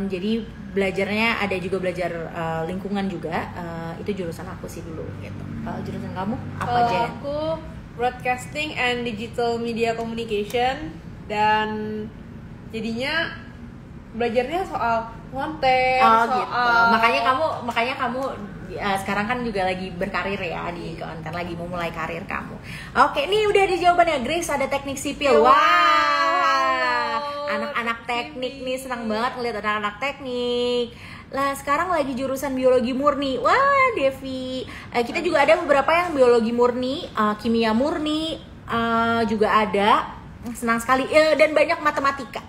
Speaker 2: Jadi belajarnya ada juga belajar lingkungan juga. Itu jurusan aku sih dulu gitu. Kalau jurusan kamu apa aja?
Speaker 1: Aku Broadcasting and Digital Media Communication, dan jadinya belajarnya soal konten, soal
Speaker 2: gitu. Makanya kamu sekarang kan juga lagi berkarir ya di konten, lagi mau mulai karir kamu. Oke, ini udah di jawabannya Grace, ada teknik sipil. Wow. Anak-anak teknik nih, senang banget ngeliat anak-anak teknik. Lah sekarang lagi jurusan biologi murni. Wah, Devi. Kita juga ada beberapa yang biologi murni, kimia murni juga ada. Senang sekali dan banyak matematika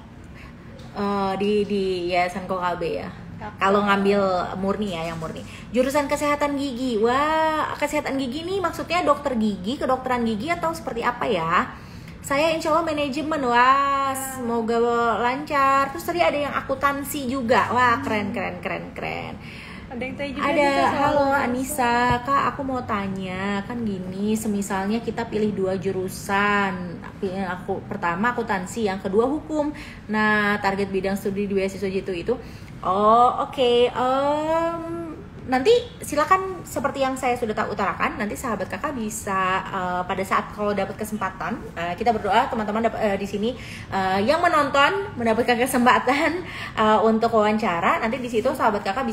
Speaker 2: di Yayasan Kokalbe ya. Kalau ngambil murni ya, yang murni. Jurusan kesehatan gigi. Wah, kesehatan gigi nih maksudnya dokter gigi, kedokteran gigi atau seperti apa ya? Saya insya Allah manajemen. Wah, semoga lancar. Terus tadi ada yang akuntansi juga. Wah, keren.
Speaker 1: Ada yang tanya juga.
Speaker 2: Ada, halo Anissa, Kak aku mau tanya, kan gini, semisalnya kita pilih 2 jurusan, pertama akuntansi, yang kedua hukum. Nah, target bidang studi di beasiswa Jitu itu, oke. Nanti silakan seperti yang saya sudah utarakan, nanti sahabat kakak bisa pada saat kalau dapat kesempatan, kita berdoa teman-teman di sini yang menonton mendapatkan kesempatan untuk wawancara, nanti di situ sahabat kakak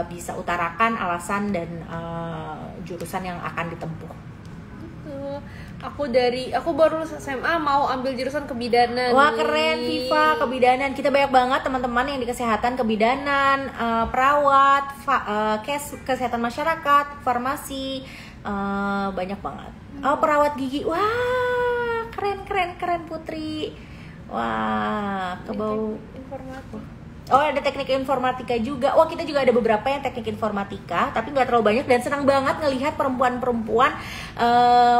Speaker 2: bisa utarakan alasan dan jurusan yang akan ditempuh.
Speaker 1: Aku baru lulus SMA mau ambil jurusan kebidanan.
Speaker 2: Wah, keren Viva, kebidanan. Kita banyak banget teman-teman yang di kesehatan, kebidanan, perawat, kesehatan masyarakat, farmasi, banyak banget. Perawat gigi. Wah, keren Putri. Wah, kebau informatika. Ada teknik informatika juga. Wah, kita juga ada beberapa yang teknik informatika, tapi nggak terlalu banyak, dan senang banget ngelihat perempuan-perempuan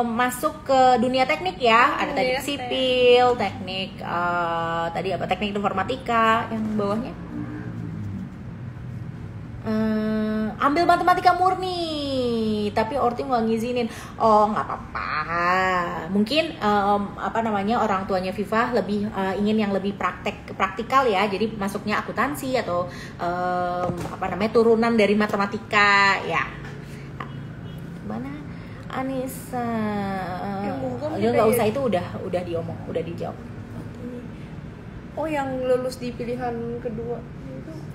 Speaker 2: masuk ke dunia teknik ya. Ada teknik sipil, teknik tadi apa? Teknik informatika yang bawahnya. Ambil matematika murni, tapi Orti nggak ngizinin. Nggak apa-apa. Mungkin orang tuanya Viva lebih ingin yang lebih praktikal ya. Jadi masuknya akuntansi atau turunan dari matematika ya. Mana Anissa? Nggak usah, itu udah diomong, udah dijawab.
Speaker 1: Yang lulus di pilihan kedua.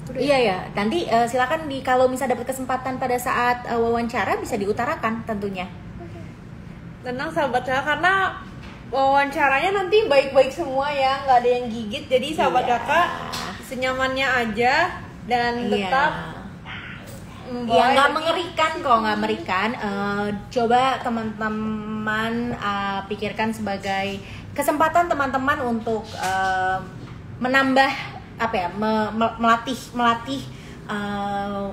Speaker 2: Iya ya, nanti silakan kalau misalnya dapat kesempatan pada saat wawancara bisa diutarakan tentunya.
Speaker 1: Tenang sahabat kakak, karena wawancaranya nanti baik-baik semua ya, nggak ada yang gigit, jadi sahabat kakak senyamannya aja dan tetap
Speaker 2: nggak mengerikan kok, nggak mengerikan. Coba teman-teman pikirkan sebagai kesempatan teman-teman untuk menambah melatih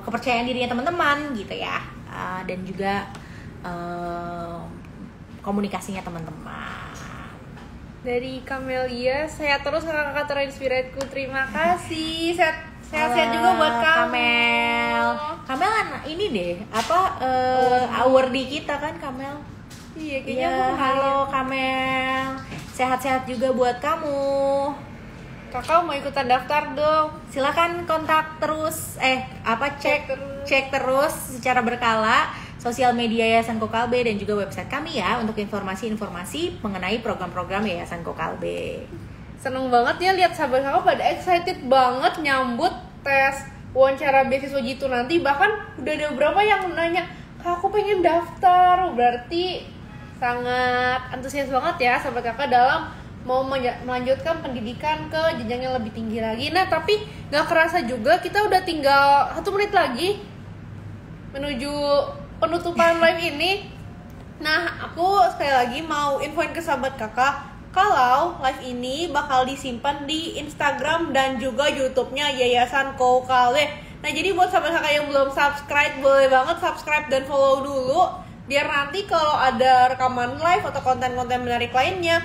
Speaker 2: kepercayaan dirinya teman-teman gitu ya, dan juga komunikasinya teman-teman.
Speaker 1: Dari Kamelia, saya terus kakak terinspiratku, terima kasih. Sehat-sehat juga buat
Speaker 2: Kamel ini deh awardee kita kan Kamel.
Speaker 1: Iya, kayaknya
Speaker 2: halo Kamel, sehat-sehat juga buat kamu.
Speaker 1: Kakak mau ikutan daftar dong.
Speaker 2: Silakan kontak terus, cek terus secara berkala sosial media Yayasan Kokalbe dan juga website kami ya untuk informasi-informasi mengenai program-program Yayasan Kokalbe.
Speaker 1: Seneng banget ya lihat sahabat kakak pada excited banget nyambut tes wawancara beasiswa Jitu nanti. Bahkan udah ada beberapa yang nanya, Kak aku pengen daftar. Berarti sangat antusias banget ya sahabat kakak dalam mau melanjutkan pendidikan ke jenjang yang lebih tinggi lagi. Nah tapi nggak kerasa juga kita udah tinggal 1 menit lagi menuju penutupan live ini. Nah aku sekali lagi mau infoin ke sahabat kakak kalau live ini bakal disimpan di Instagram dan juga YouTube-nya Yayasan Koukale. Nah jadi buat sahabat kakak yang belum subscribe, boleh banget subscribe dan follow dulu, biar nanti kalau ada rekaman live atau konten-konten menarik lainnya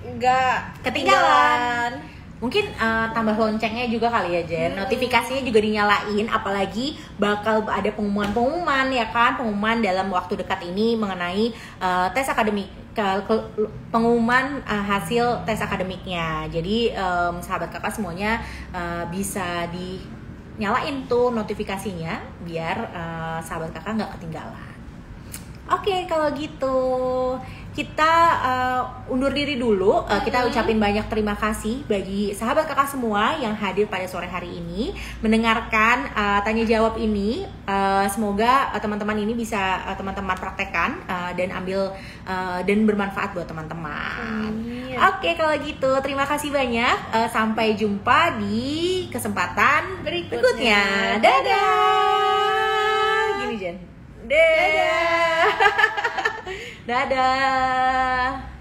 Speaker 1: nggak ketinggalan.
Speaker 2: Mungkin tambah loncengnya juga kali ya Jen, notifikasinya juga dinyalain, apalagi bakal ada pengumuman ya kan, pengumuman dalam waktu dekat ini mengenai tes akademik, pengumuman hasil tes akademiknya. Jadi sahabat kakak semuanya bisa dinyalain tuh notifikasinya biar sahabat kakak nggak ketinggalan. Oke, kalau gitu kita undur diri dulu. Kita ucapin banyak terima kasih bagi sahabat kakak semua yang hadir pada sore hari ini mendengarkan tanya jawab ini. Semoga teman-teman ini bisa teman-teman praktekkan dan ambil dan bermanfaat buat teman-teman. Oke, kalau gitu terima kasih banyak. Sampai jumpa di kesempatan berikutnya. Dadah. Gini Jen. Dadah. Dadah.